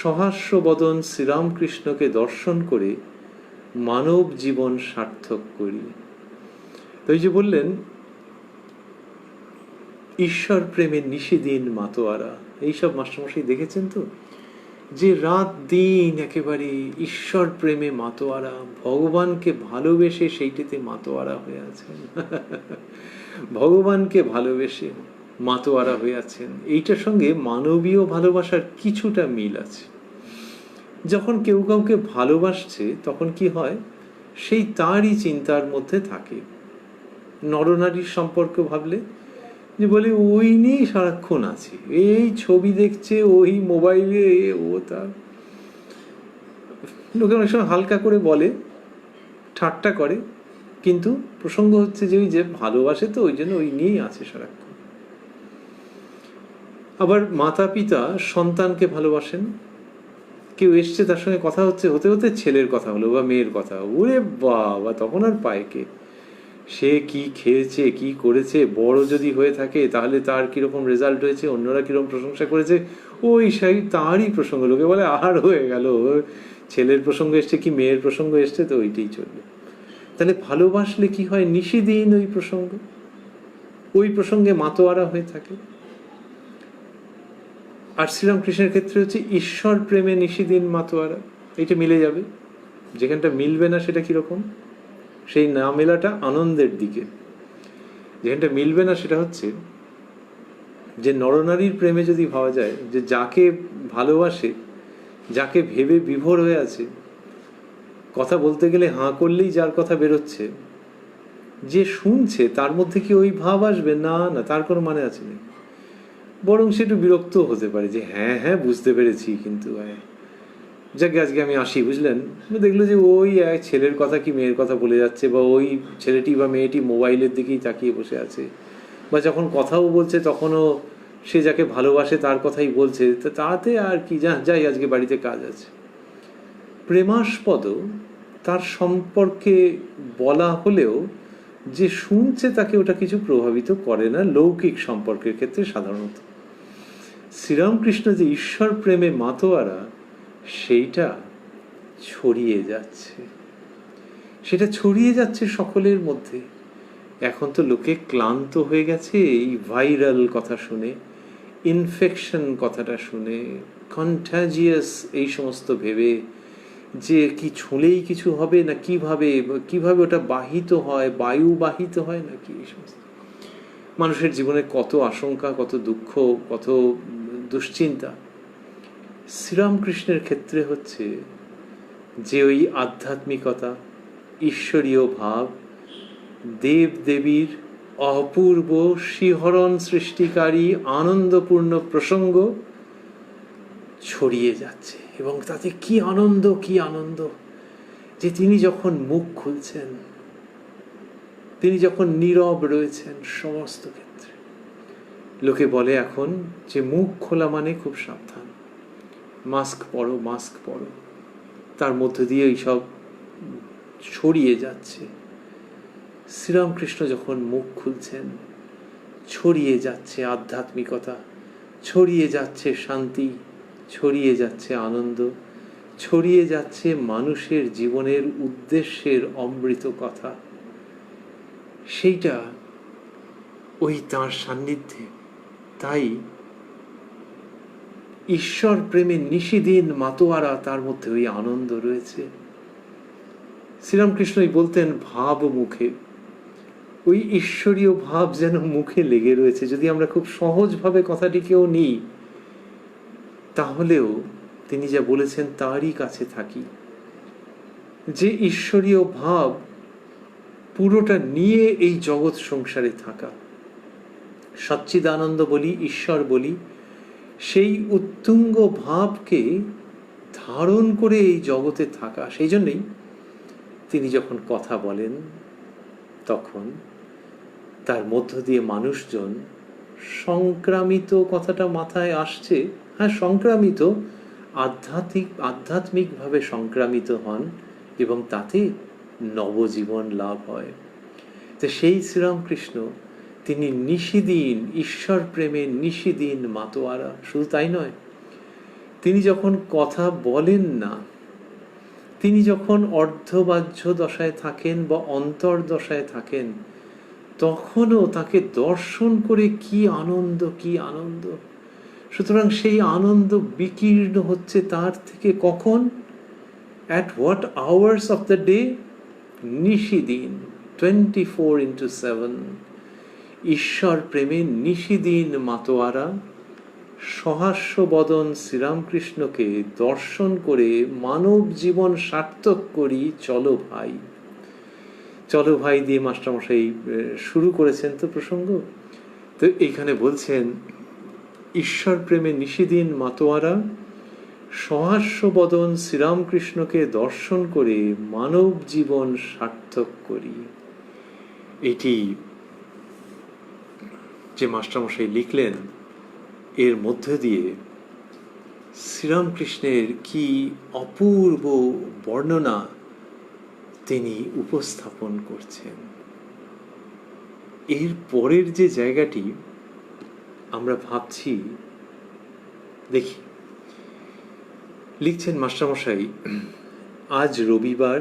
সহাস্য বদন শ্রীরামকৃষ্ণকে দর্শন করে মানব জীবন সার্থক করি। তো এই যে বললেন ঈশ্বর প্রেমে নিশিদিন মাতোয়ারা, এইসব মাস্টারমশাই দেখেছেন তো, যে রাত দিন একেবারে ঈশ্বর প্রেমে মাতোয়ারা, ভগবানকে ভালোবেসে সেইটিতে মাতোয়ারা হয়ে আছেন। ভগবানকে ভালোবেসে মাতোয়ারা হয়ে আছেন। এইটার সঙ্গে মানবীয় ভালোবাসার কিছুটা মিল আছে। যখন কেউ কাউকে ভালোবাসছে তখন কি হয়, সেই তারই চিন্তার মধ্যে থাকে। নরনারীর সম্পর্ক ভাবলে যে বলে ওই নিয়েই সারাক্ষণ আছে, এই ছবি দেখছে, ওই মোবাইলে, ও তার। লোকে অনেক সময় হালকা করে বলে, ঠাট্টা করে, কিন্তু প্রসঙ্গ হচ্ছে যে ওই যে ভালোবাসে, তো ওই জন্য ওই নিয়েই আছে সারাক্ষণ। আবার মাতা পিতা সন্তানকে ভালোবাসেন। কেউ এসছে, তার সঙ্গে কথা হচ্ছে, হতে হতে ছেলের কথা হলো বা মেয়ের কথা, ওরে বাবা, তখন আর পায় কে, সে কি খেয়েছে, কি করেছে, বড় যদি হয়ে থাকে তাহলে তার কিরকম রেজাল্ট হয়েছে, অন্যরা কিরকম প্রশংসা করেছে, ওই সেই তারই প্রসঙ্গ। লোকে বলে আর হয়ে গেল, ছেলের প্রসঙ্গ এসছে কি মেয়ের প্রসঙ্গ এসছে, তো ওইটাই চলবে। তাহলে ভালোবাসলে কি হয়, নিশিদিন ওই প্রসঙ্গে মাতোয়ারা হয়ে থাকে। আর শ্রীরামকৃষ্ণের ক্ষেত্রে হচ্ছে ঈশ্বর প্রেমে নিশিদিন মাতোয়ারা, এইটা মিলে যাবে। যেখানটা মিলবে না সেটা কিরকম, সেই না মেলাটা আনন্দের দিকে। যেখানটা মিলবে না সেটা হচ্ছে যে নরনারীর প্রেমে যদি ভাবা যায়, যে যাকে ভালোবাসে, যাকে ভেবে বিভোর হয়ে আছে, কথা বলতে গেলে হাঁ করলেই যার কথা বেরোচ্ছে, যে শুনছে তার মধ্যে কি ওই ভাব আসবে? না, তার কোনো মানে আছে না। বরং সে একটু বিরক্ত হতে পারে যে হ্যাঁ বুঝতে পেরেছি, কিন্তু যাকে আজকে আমি আসি, বুঝলেন, দেখলো যে ওই এক ছেলের কথা কি মেয়ের কথা বলে যাচ্ছে, বা ওই ছেলেটি বা মেয়েটি মোবাইলের দিকেই তাকিয়ে বসে আছে, বা যখন কথাও বলছে তখনও সে যাকে ভালোবাসে তার কথাই বলছে, তো তাতে আর কি, যাই আজকে বাড়িতে কাজ আছে। প্রেমাস্পদ তার সম্পর্কে বলা হলেও যে শুনছে তাকে ওটা কিছু প্রভাবিত করে না লৌকিক সম্পর্কের ক্ষেত্রে সাধারণত। শ্রীরামকৃষ্ণ যে ঈশ্বর প্রেমে মাতোয়ারা, সেইটা ছড়িয়ে যাচ্ছে, সেটা ছড়িয়ে যাচ্ছে সকলের মধ্যে। এখন তো লোকে ক্লান্ত হয়ে গেছে এই ভাইরাল কথা শুনে, ইনফেকশন কথাটা শুনে, কন্টাজিয়াস এই সমস্ত ভেবে, যে কি ছুঁলেই কিছু হবে না, কিভাবে ওটা বাহিত হয়, বায়ু বাহিত হয় নাকি, এই সমস্ত মানুষের জীবনে কত আশঙ্কা, কত দুঃখ, কত দুশ্চিন্তা। শ্রীরামকৃষ্ণের ক্ষেত্রে হচ্ছে যে ওই আধ্যাত্মিকতা, ঈশ্বরীয় ভাব, দেব দেবীর অপূর্ব শিহরণ সৃষ্টিকারী আনন্দপূর্ণ প্রসঙ্গ ছড়িয়ে যাচ্ছে। এবং তাতে কি আনন্দ যে তিনি যখন মুখ খুলছেন, তিনি যখন নীরব রয়েছেন সমস্ত ক্ষেত্রে। লোকে বলে এখন যে মুখ খোলা মানে খুব সাবধান, মাস্ক পরো, তার মধ্য দিয়ে এইসব ছড়িয়ে যাচ্ছে। শ্রীরামকৃষ্ণ যখন মুখ খুলছেন, ছড়িয়ে যাচ্ছে আধ্যাত্মিকতা, ছড়িয়ে যাচ্ছে শান্তি, ছড়িয়ে যাচ্ছে আনন্দ, ছড়িয়ে যাচ্ছে মানুষের জীবনের উদ্দেশ্যের অমৃত কথা। সেইটা ওই তাঁর সান্নিধ্যে। তাই ঈশ্বর প্রেমে নিশিদিন মাতোয়ারা, তার মধ্যে ওই আনন্দ রয়েছে। শ্রীরামকৃষ্ণই বলতেন ভাব মুখে, ওই ঈশ্বরীয় ভাব যেন মুখে লেগে রয়েছে। যদি আমরা খুব সহজভাবে কথাটিকেও নিই, তাহলেও তিনি যা বলেছেন তারই কাছে থাকি, যে ঈশ্বরীয় ভাব পুরোটা নিয়ে এই জগৎ সংসারে থাকা, সচ্চিদানন্দ বলি, ঈশ্বর বলি, সেই উত্তুঙ্গ ভাবকে ধারণ করে এই জগতে থাকা। সেই জন্যই তিনি যখন কথা বলেন তখন তার মধ্য দিয়ে মানুষজন সংক্রামিত, কথাটা মাথায় আসছে, হ্যাঁ সংক্রামিত, আধ্যাত্মিকভাবে সংক্রামিত হন এবং তাতে নবজীবন লাভ হয়। তো সেই শ্রীরামকৃষ্ণ তিনি নিশিদিন ঈশ্বর প্রেমে নিশিদিন মাতোয়ারা। শুধু তাই নয়, তিনি যখন কথা বলেন না, তিনি যখন অর্ধবাহ্য দশায় থাকেন বা অন্তর্দশায় থাকেন, তখনও তাকে দর্শন করে কি আনন্দ। সুতরাং সেই আনন্দ বিকীর্ণ হচ্ছে তার থেকে কখন? at what hours of the day? নিশিদিন, 24/7 ঈশ্বর প্রেমে নিশিদিন মাতোয়ারা। সহাস্য বদন শ্রীরামকৃষ্ণকে দর্শন করে মানব জীবন সার্থক করি, চলো ভাই দিয়ে মাস্টারমশাই শুরু করেছেন তো প্রসঙ্গ। তো এইখানে বলছেন ঈশ্বর প্রেমে নিশিদিন মাতোয়ারা, সহাস্য বদন শ্রীরামকৃষ্ণকে দর্শন করে মানব জীবন সার্থক করি। এটি যে মাস্টারমশাই লিখলেন, এর মধ্য দিয়ে শ্রীরামকৃষ্ণের কি অপূর্ব বর্ণনা তিনি উপস্থাপন করছেন। এর পরের যে জায়গাটি আমরা ভাবছি, দেখি, লিখছেন মাস্টারমশাই, আজ রবিবার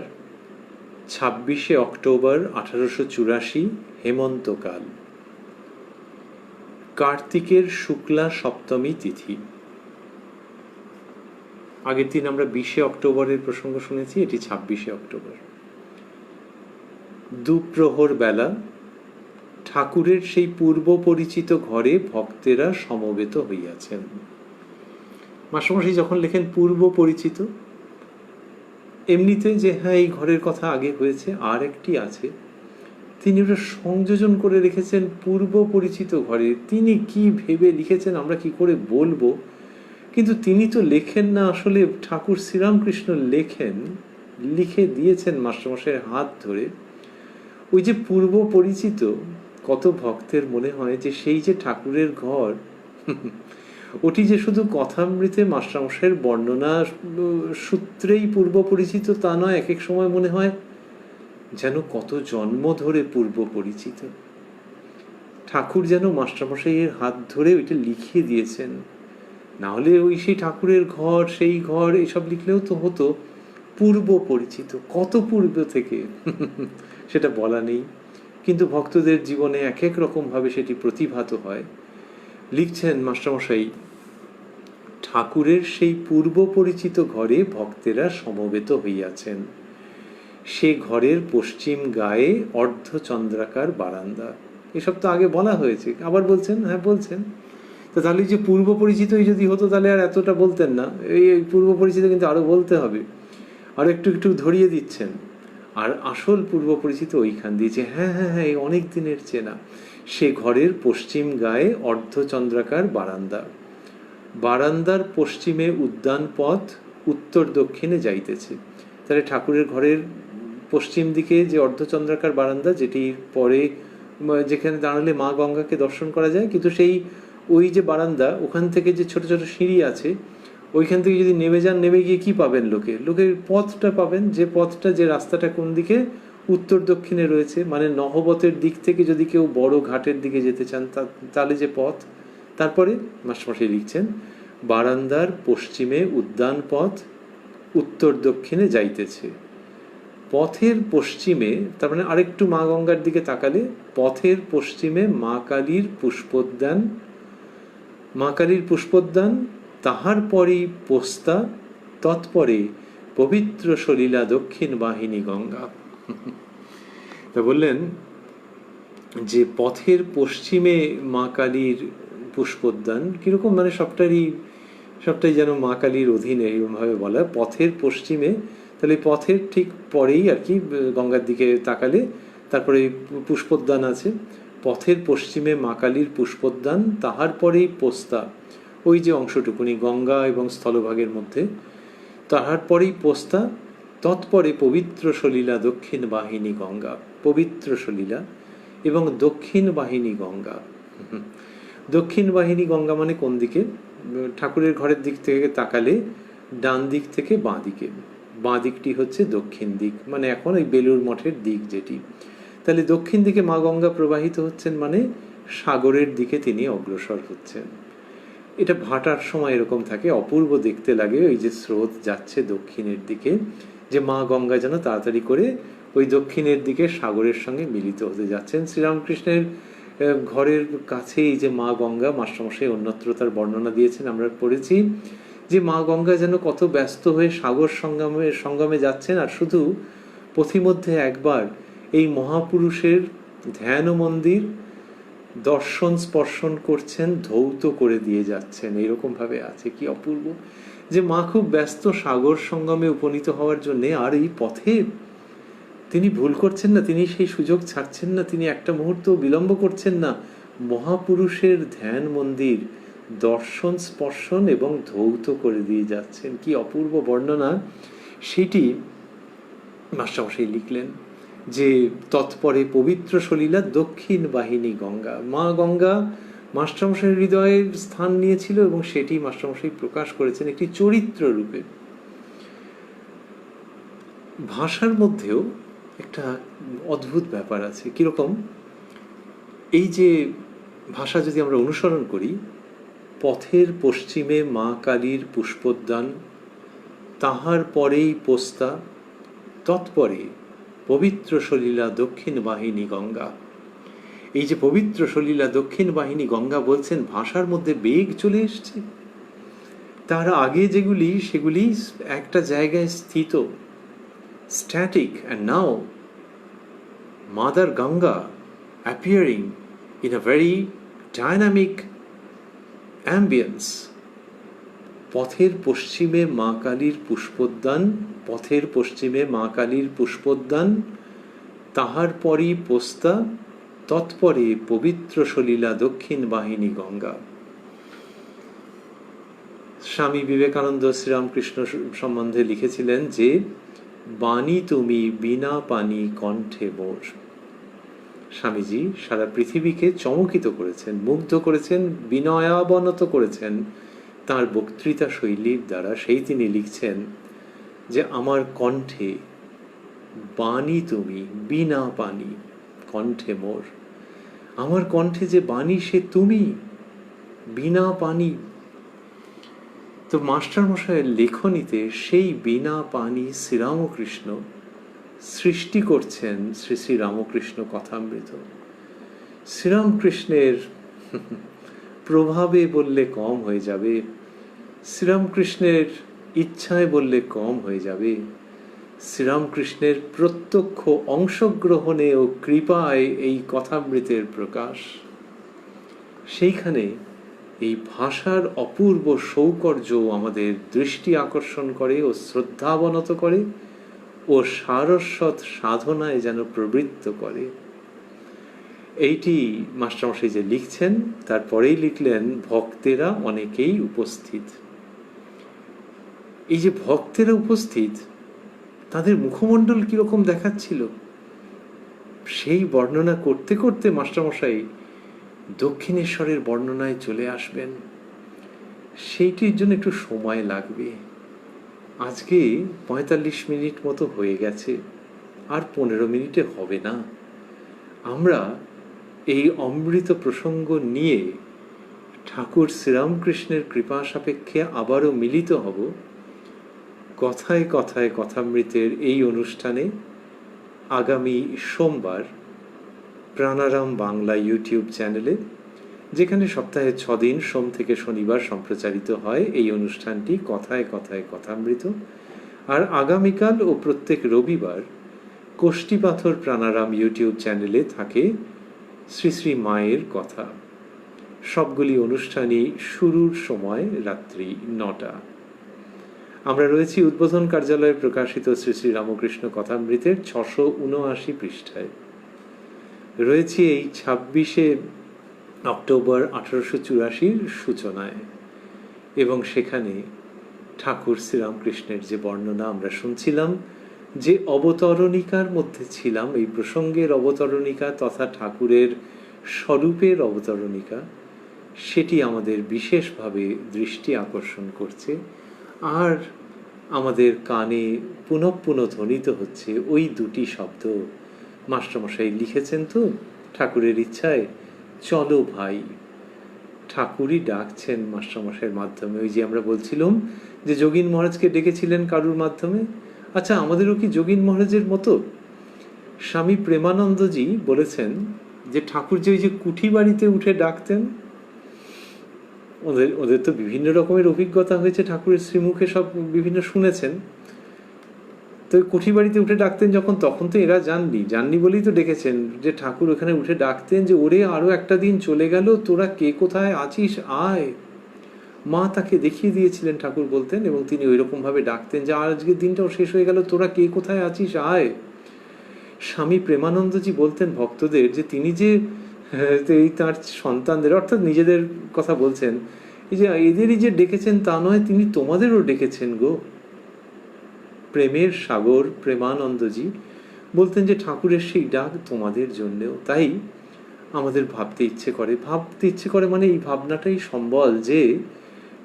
26শে অক্টোবর 1884, হেমন্তকাল, কার্তিকের শুক্লা সপ্তমী তিথি। আগের দিন আমরা 20শে অক্টোবরের প্রসঙ্গ শুনেছি, এটি 26শে অক্টোবর। দুপ্রহর বেলা ঠাকুরের সেই পূর্ব পরিচিত ঘরে ভক্তেরা সমবেত হইয়াছেন। মাস্টারমশাই যখন লেখেন পূর্ব পরিচিত, এমনিতে যে হ্যাঁ এই ঘরের কথা আগে হয়েছে, আর একটি আছে, তিনি ওটা সংযোজন করে রেখেছেন পূর্ব পরিচিত ঘরে। তিনি কি ভেবে লিখেছেন আমরা কি করে বলবো, কিন্তু তিনি তো লেখেন না, আসলে ঠাকুর শ্রীরামকৃষ্ণ লেখেন, লিখে দিয়েছেন মাস্টারমশাইয়ের হাত ধরে। ওই যে পূর্ব পরিচিত, কত ভক্তের মনে হয় যে সেই যে ঠাকুরের ঘর, ওটি যে শুধু কথামৃতে মাস্টারমশাইয়ের বর্ণনা সূত্রেই পূর্ব পরিচিত তা নয়, এক এক সময় মনে হয় যেন কত জন্ম ধরে পূর্ব পরিচিত। ঠাকুর যেন মাস্টারমশাইয়ের হাত ধরে ওইটা লিখিয়ে দিয়েছেন। না হলে ওই সেই ঠাকুরের ঘর, সেই ঘর এসব লিখলেও তো হতো পূর্ব পরিচিত, কত পূর্ব থেকে সেটা বলা নেই। কিন্তু ভক্তদের জীবনে এক এক রকমভাবে সেটি প্রতিভাত হয়। লিখছেন মাস্টারমশাই, ঠাকুরের সেই পূর্ব পরিচিত ঘরে ভক্তেরা সমবেত হইয়াছেন। সে ঘরের পশ্চিম গায়ে অর্ধচন্দ্রাকার বারান্দা। এসব তো আগে বলা হয়েছে, আবার বলছেন? হ্যাঁ বলছেন। তো তাহলে যে পূর্ব পরিচিতই যদি হতো তাহলে আর এতটা বলতেন না। এই পূর্ব পরিচিত কিন্তু আরো বলতে হবে, আর একটু একটু ধরিয়ে দিচ্ছেন। আর আসল পূর্ব পরিচিত ওইখান দিয়েছে, হ্যাঁ হ্যাঁ হ্যাঁ, এই অনেক দিনের চেনা। সে ঘরের পশ্চিম গায়ে অর্ধচন্দ্রাকার বারান্দা, বারান্দার পশ্চিমে উদ্যান পথ উত্তর দক্ষিণে যাইতেছে। তাহলে ঠাকুরের ঘরের পশ্চিম দিকে যে অর্ধচন্দ্রাকার বারান্দা, যেটির পরে যেখানে দাঁড়ালে মা গঙ্গাকে দর্শন করা যায়, কিন্তু সেই ওই যে বারান্দা, ওখান থেকে যে ছোট ছোট সিঁড়ি আছে, ওইখান থেকে যদি নেমে যান, নেমে গিয়ে কি পাবেন? লোকের পথটা পাবেন, যে পথটা, যে রাস্তাটা কোন দিকে? উত্তর দক্ষিণে রয়েছে। মানে নহবতের দিক থেকে যদি কেউ বড় ঘাটের দিকে যেতে চান, তাহলে যে পথ। তারপরে মাস্টারমশাই লিখছেন, বারান্দার পশ্চিমে উদ্যান পথ উত্তর দক্ষিণে যাইতেছে। পথের পশ্চিমে, তার মানে আরেকটু মা গঙ্গার দিকে তাকালে, পথের পশ্চিমে মা কালীর পুষ্পোদ্যান, মা কালীর পুষ্পোদ্যান, তাহার পরেই পোস্তা, তৎপরে পবিত্র সলিলা দক্ষিণ বাহিনী গঙ্গা। তা বললেন যে পথের পশ্চিমে মা কালীর পুষ্পোদ্যান, কিরকম? মানে সবটাই যেন মা কালীর অধীনে, এরকমভাবে বলা। পথের পশ্চিমে, তাহলে পথের ঠিক পরেই আর কি, গঙ্গার দিকে তাকালে তারপরে পুষ্পোদ্যান আছে। পথের পশ্চিমে মা কালীর পুষ্পোদ্যান, তাহার পরেই পোস্তা, ওই যে অংশটুকুনি গঙ্গা এবং স্থলভাগের মধ্যে, তাহার পরেই পোস্তা, তৎপরে পবিত্র সলিলা দক্ষিণ বাহিনী গঙ্গা। পবিত্র সলিলা এবং দক্ষিণ বাহিনী গঙ্গা। দক্ষিণ বাহিনী গঙ্গা মানে কোন দিকে? ঠাকুরের ঘরের দিক থেকে তাকালে ডান দিক থেকে বাঁ দিকে, বাঁ দিকটি হচ্ছে দক্ষিণ দিক, মানে এখন ওই বেলুর মঠের দিক যেটি। তাহলে দক্ষিণ দিকে মা গঙ্গা প্রবাহিত হচ্ছেন, মানে সাগরের দিকে তিনি অগ্রসর হচ্ছেন। এটা ভাটার সময় এরকম থাকে, অপূর্ব দেখতে লাগে। ওই যে স্রোত যাচ্ছে দক্ষিণের দিকে, যে মা গঙ্গা যেন তাড়াতাড়ি করে ওই দক্ষিণের দিকে সাগরের সঙ্গে মিলিত হতে যাচ্ছেন। শ্রীরামকৃষ্ণের ঘরের কাছে এই যে মা গঙ্গা, মাস্টারমশাই অন্যত্র তার বর্ণনা দিয়েছেন, আমরা পড়েছি যে মা গঙ্গা যেন কত ব্যস্ত হয়ে সাগর সঙ্গমে যাচ্ছেন, আর শুধু পথিমধ্যে একবার এই মহাপুরুষের ধ্যান মন্দির দর্শন স্পর্শন করছেন, ধৌত করে দিয়ে যাচ্ছেন। এইরকম ভাবে আছে, কি অপূর্ব যে মা খুব ব্যস্ত সাগর সঙ্গমে উপনীত হওয়ার জন্যে, আর এই পথে তিনি ভুল করছেন না, তিনি সেই সুযোগ ছাড়ছেন না, তিনি একটা মুহূর্ত বিলম্ব করছেন না। মহাপুরুষের ধ্যান মন্দির দর্শন স্পর্শন এবং ধৌত করে দিয়ে যাচ্ছেন, কি অপূর্ব বর্ণনা। সেটি মাস্টারমশাই লিখলেন যে তৎপরে পবিত্র সলিলা দক্ষিণ বাহিনী গঙ্গা। মা গঙ্গা মাস্টারমশাইয়ের হৃদয়ের স্থান নিয়েছিল, এবং সেটি মাস্টারমশাই প্রকাশ করেছেন একটি চরিত্র রূপে। ভাষার মধ্যেও একটা অদ্ভুত ব্যাপার আছে। কিরকম? এই যে ভাষা যদি আমরা অনুসরণ করি, পথের পশ্চিমে মা কালীর পুষ্পোদ্যান, তাহার পরেই পোস্তা, তৎপরে পবিত্র সলিলা দক্ষিণ বাহিনী গঙ্গা। এই যে পবিত্র সলিলা দক্ষিণ বাহিনী গঙ্গা বলছেন, ভাষার মধ্যে বেগ চলে এসছে। তার আগে যেগুলি, সেগুলি একটা জায়গায় স্থিত, static, and now Mother Ganga appearing in a very dynamic ambience. পথের পশ্চিমে মা কালীর পুষ্পোদ্যান, পথের পশ্চিমে মা কালীর পুষ্পোদ্যান, তাহার পরই পোস্তা, তৎপরে পবিত্র সলিলা দক্ষিণ বাহিনী গঙ্গা। স্বামী বিবেকানন্দ শ্রীরামকৃষ্ণ সম্বন্ধে লিখেছিলেন যে বাণী তুমি বিনা পানি কণ্ঠে মোর। স্বামীজি সারা পৃথিবীকে চমকিত করেছেন, মুগ্ধ করেছেন, বিনয়াবনত করেছেন তার বক্তৃতা শৈলীর দ্বারা। সেই তিনি লিখছেন যে আমার কণ্ঠে বাণী তুমি বিনা পানি কণ্ঠে মোর। আমার কণ্ঠে যে বাণী সে তুমি, বিনা পানি। তো মাস্টারমশাইয়ের লেখনীতে সেই বিনা পানি শ্রীরামকৃষ্ণ সৃষ্টি করছেন শ্রী শ্রী রামকৃষ্ণ কথামৃত। শ্রীরামকৃষ্ণের প্রভাবে বললে কম হয়ে যাবে, শ্রীরামকৃষ্ণের ইচ্ছায় বললে কম হয়ে যাবে। শ্রীরামকৃষ্ণের প্রত্যক্ষ অংশগ্রহণে ও কৃপায় এই কথামৃতের প্রকাশ। সেইখানে এই ভাষার অপূর্ব সৌকর্য আমাদের দৃষ্টি আকর্ষণ করে ও শ্রদ্ধাবনত করে ও সারস্বত সাধনায় যেন প্রবৃত্ত করে। এইটি মাস্টারমশাই যে লিখছেন, তারপরেই লিখলেন ভক্তেরা অনেকেই উপস্থিত। এই যে ভক্তেরা উপস্থিত, তাদের মুখমণ্ডল কিরকম দেখাচ্ছিল, সেই বর্ণনা করতে করতে মাস্টারমশাই দক্ষিণেশ্বরের বর্ণনায় চলে আসবেন। সেইটির জন্য একটু সময় লাগবে। আজকে 45 মিনিট মতো হয়ে গেছে, আর 15 মিনিটে হবে না। আমরা এই অমৃত প্রসঙ্গ নিয়ে ঠাকুর শ্রীরামকৃষ্ণের কৃপা সাপেক্ষে আবারও মিলিত হব কথায় কথায় কথামৃতের এই অনুষ্ঠানে আগামী সোমবার প্রাণারাম বাংলা ইউটিউব চ্যানেলে, যেখানে সপ্তাহে 6 দিন সোম থেকে শনিবার সম্প্রচারিত হয় এই অনুষ্ঠানটি কথায় কথায় কথামৃত। আর আগামীকাল ও প্রত্যেক রবিবার কোষ্ঠীপাথর প্রাণারাম ইউটিউব চ্যানেলে থাকে শ্রী শ্রী মায়ের কথা। সবগুলি অনুষ্ঠানই শুরুর সময় রাত্রি 9টা। আমরা রয়েছি উদ্বোধন কার্যালয়ে প্রকাশিত শ্রী শ্রী রামকৃষ্ণ কথামৃতের 679 পৃষ্ঠায়। রয়েছি এই 26শে অক্টোবর 1884 সূচনায়, এবং সেখানে ঠাকুর শ্রীরামকৃষ্ণের যে বর্ণনা আমরা শুনছিলাম, যে অবতরণিকার মধ্যে ছিলাম, এই প্রসঙ্গের অবতরণিকা তথা ঠাকুরের স্বরূপের অবতরণিকা, সেটি আমাদের বিশেষভাবে দৃষ্টি আকর্ষণ করছে। আর আমাদের কানে পুনঃ পুনঃ ধ্বনিত হচ্ছে ওই দুটি শব্দ। মাস্টারমশাই লিখেছেন তো ঠাকুরের ইচ্ছায়, চলো ভাই। ঠাকুরই ডাকছেন মাস্টারমশাইয়ের মাধ্যমে। ওই যে আমরা বলছিলাম যে যোগীন মহারাজকে ডেকেছিলেন কারুর মাধ্যমে। আচ্ছা, আমাদেরও কি যোগীন মহারাজের মতো? স্বামী প্রেমানন্দজি বলেছেন যে ঠাকুর যে ওই যে কুঠি বাড়িতে উঠে ডাকতেন, ওদের তো বিভিন্ন রকমের অভিজ্ঞতা হয়েছে, ঠাকুরের শ্রীমুখে সব বিভিন্ন শুনেছেন। তো কুঠি বাড়িতে উঠে ডাকতেন যখন, তখন তো এরা জাননি বলেই তো ডেকেছেন যে ঠাকুর ওখানে উঠে ডাকতেন যে ওরে আরো একটা দিন চলে গেল, তোরা কে কোথায় আছিস আয়। মা তাকে দেখিয়ে দিয়েছিলেন ঠাকুর বলতেন, এবং তিনি ওই রকম ভাবে ডাকতেন যে আজকের দিনটাও শেষ হয়ে গেল, তোরা কে কোথায় আছিস আয়। স্বামী প্রেমানন্দজি বলতেন ভক্তদের যে তিনি যে তার সন্তানদের অর্থাৎ নিজেদের কথা বলছেন, এই যে এদেরই যে ডেকেছেন তা নয়, তিনি তোমাদেরও ডেকেছেন গো। প্রেমের সাগর প্রেমানন্দজি বলতেন যে ঠাকুরের সেই ডাক তোমাদের জন্যেও। তাই আমাদের ভাবতে ইচ্ছে করে মানে এই ভাবনাটাই সম্বল যে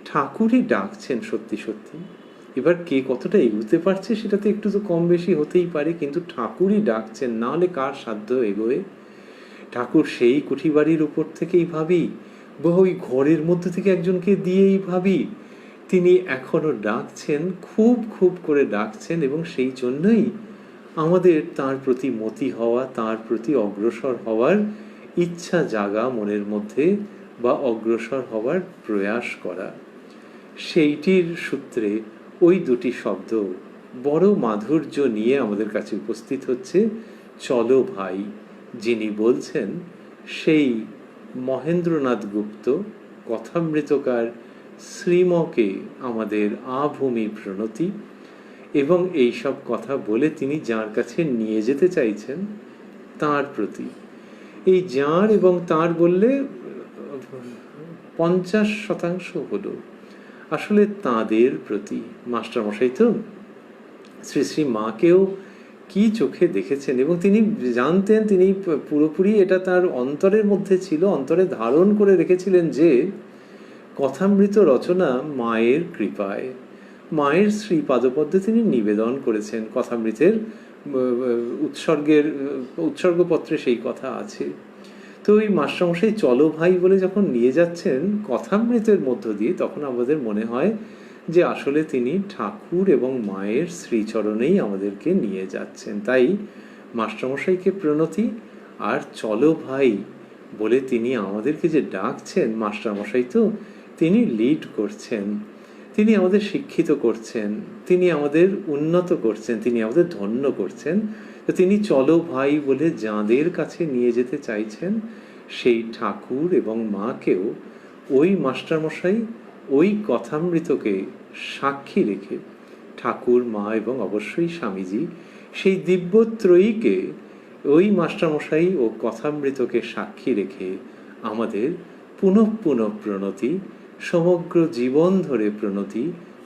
ঠাকুরই ডাকছেন সত্যি সত্যি। এবার কে কতটা এগোতে পারছে সেটাতে একটু তো কম বেশি হতেই পারে, কিন্তু ঠাকুরই ডাকছেন, না হলে কার সাধ্য এগোয়। ঠাকুর সেই কুঠি বাড়ির উপর থেকেই ভাবি, বা ওই ঘরের মধ্যে থেকে একজনকে দিয়েই ভাবি, তিনি এখনো ডাকছেন, খুব খুব করে ডাকছেন। এবং সেই জন্যই আমাদের তার প্রতি মতি হওয়া, তার প্রতি অগ্রসর হওয়ার ইচ্ছা জাগা মনের মধ্যে, বা অগ্রসর হওয়ার প্রয়াস করা। সেইটির সূত্রে ওই দুটি শব্দ বড় মাধুর্য নিয়ে আমাদের কাছে উপস্থিত হচ্ছে। চলো ভাই, যিনি বলছেন সেই মহেন্দ্রনাথ গুপ্ত কথামৃতকার শ্রীমকে আমাদের আভূমি প্রণতি। এবং এই সব কথা বলে তিনি যার কাছে নিয়ে যেতে চাইছেন তার প্রতি, এই যার এবং তার বললে 50% হলো, আসলে তাদের প্রতি মাস্টারমশাই তো শ্রী শ্রী মাকেও কি চোখে দেখেছেন, এবং তিনি জানতেন, তিনি পুরোপুরি এটা তার অন্তরের মধ্যে ছিল, অন্তরে ধারণ করে রেখেছিলেন যে কথামৃত রচনা মায়ের কৃপায়, মায়ের শ্রী পাদপদ্মে তিনি নিবেদন করেছেন। কথামৃতের উৎসর্গপত্রে সেই কথা আছে। তো ওই মাস্টারমশাই চলো ভাই বলে যখন নিয়ে যাচ্ছেন কথামৃতের মধ্য দিয়ে, তখন আমাদের মনে হয় যে আসলে তিনি ঠাকুর এবং মায়ের শ্রীচরণেই আমাদেরকে নিয়ে যাচ্ছেন। তাই মাস্টারমশাইকে প্রণতি, আর চলো ভাই বলে তিনি আমাদেরকে যে ডাকছেন, মাস্টারমশাই তো তিনি লিড করছেন, তিনি আমাদের শিক্ষিত করছেন, তিনি আমাদের উন্নত করছেন, তিনি আমাদের ধন্য করছেন। তো তিনি চলো ভাই বলে যাঁদের কাছে নিয়ে যেতে চাইছেন, সেই ঠাকুর এবং মাকেও ওই মাস্টারমশাই ওই কথামৃতকে সাক্ষী রেখে, ঠাকুর, মা এবং অবশ্যই স্বামীজি, সেই দিব্যত্রয়ীকে ওই মাস্টারমশাই ও কথামৃতকে সাক্ষী রেখে আমাদের পুনঃ পুনঃ প্রণতি, সমগ্র জীবন ধরে প্রণতি,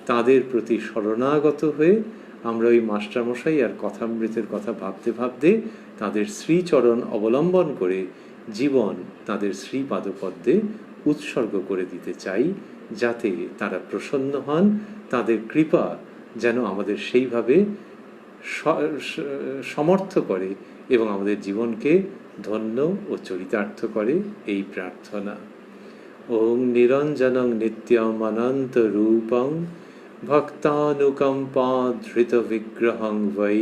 তাদের প্রতি শরণাগত হয়ে আমরা ওই মাস্টারমশাই আর কথামৃতের কথা ভাবতে ভাবতে তাদের শ্রীচরণ অবলম্বন করে জীবন তাদের শ্রীপাদপদ্মে উৎসর্গ করে দিতে চাই, যাতে তারা প্রসন্ন হন, তাদের কৃপা যেন আমাদের সেইভাবে সমর্থ করে এবং আমাদের জীবনকে ধন্য ও চরিতার্থ করে, এই প্রার্থনা। ওং নিরঞ্জনং নিত্যম অনন্ত রূপং ভক্তানুকম্পাধৃত বিগ্রহং বৈ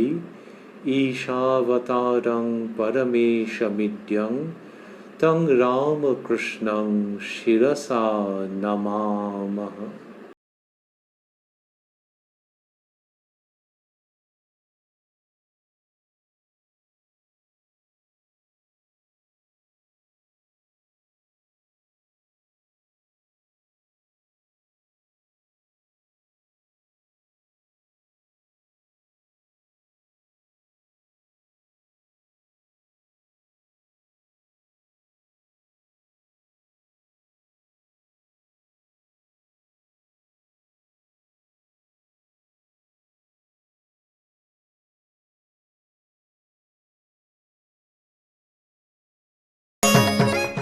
ঈশাবতারং পরমেশমিড্যং তং রামকৃষ্ণং শিরসা নমামঃ।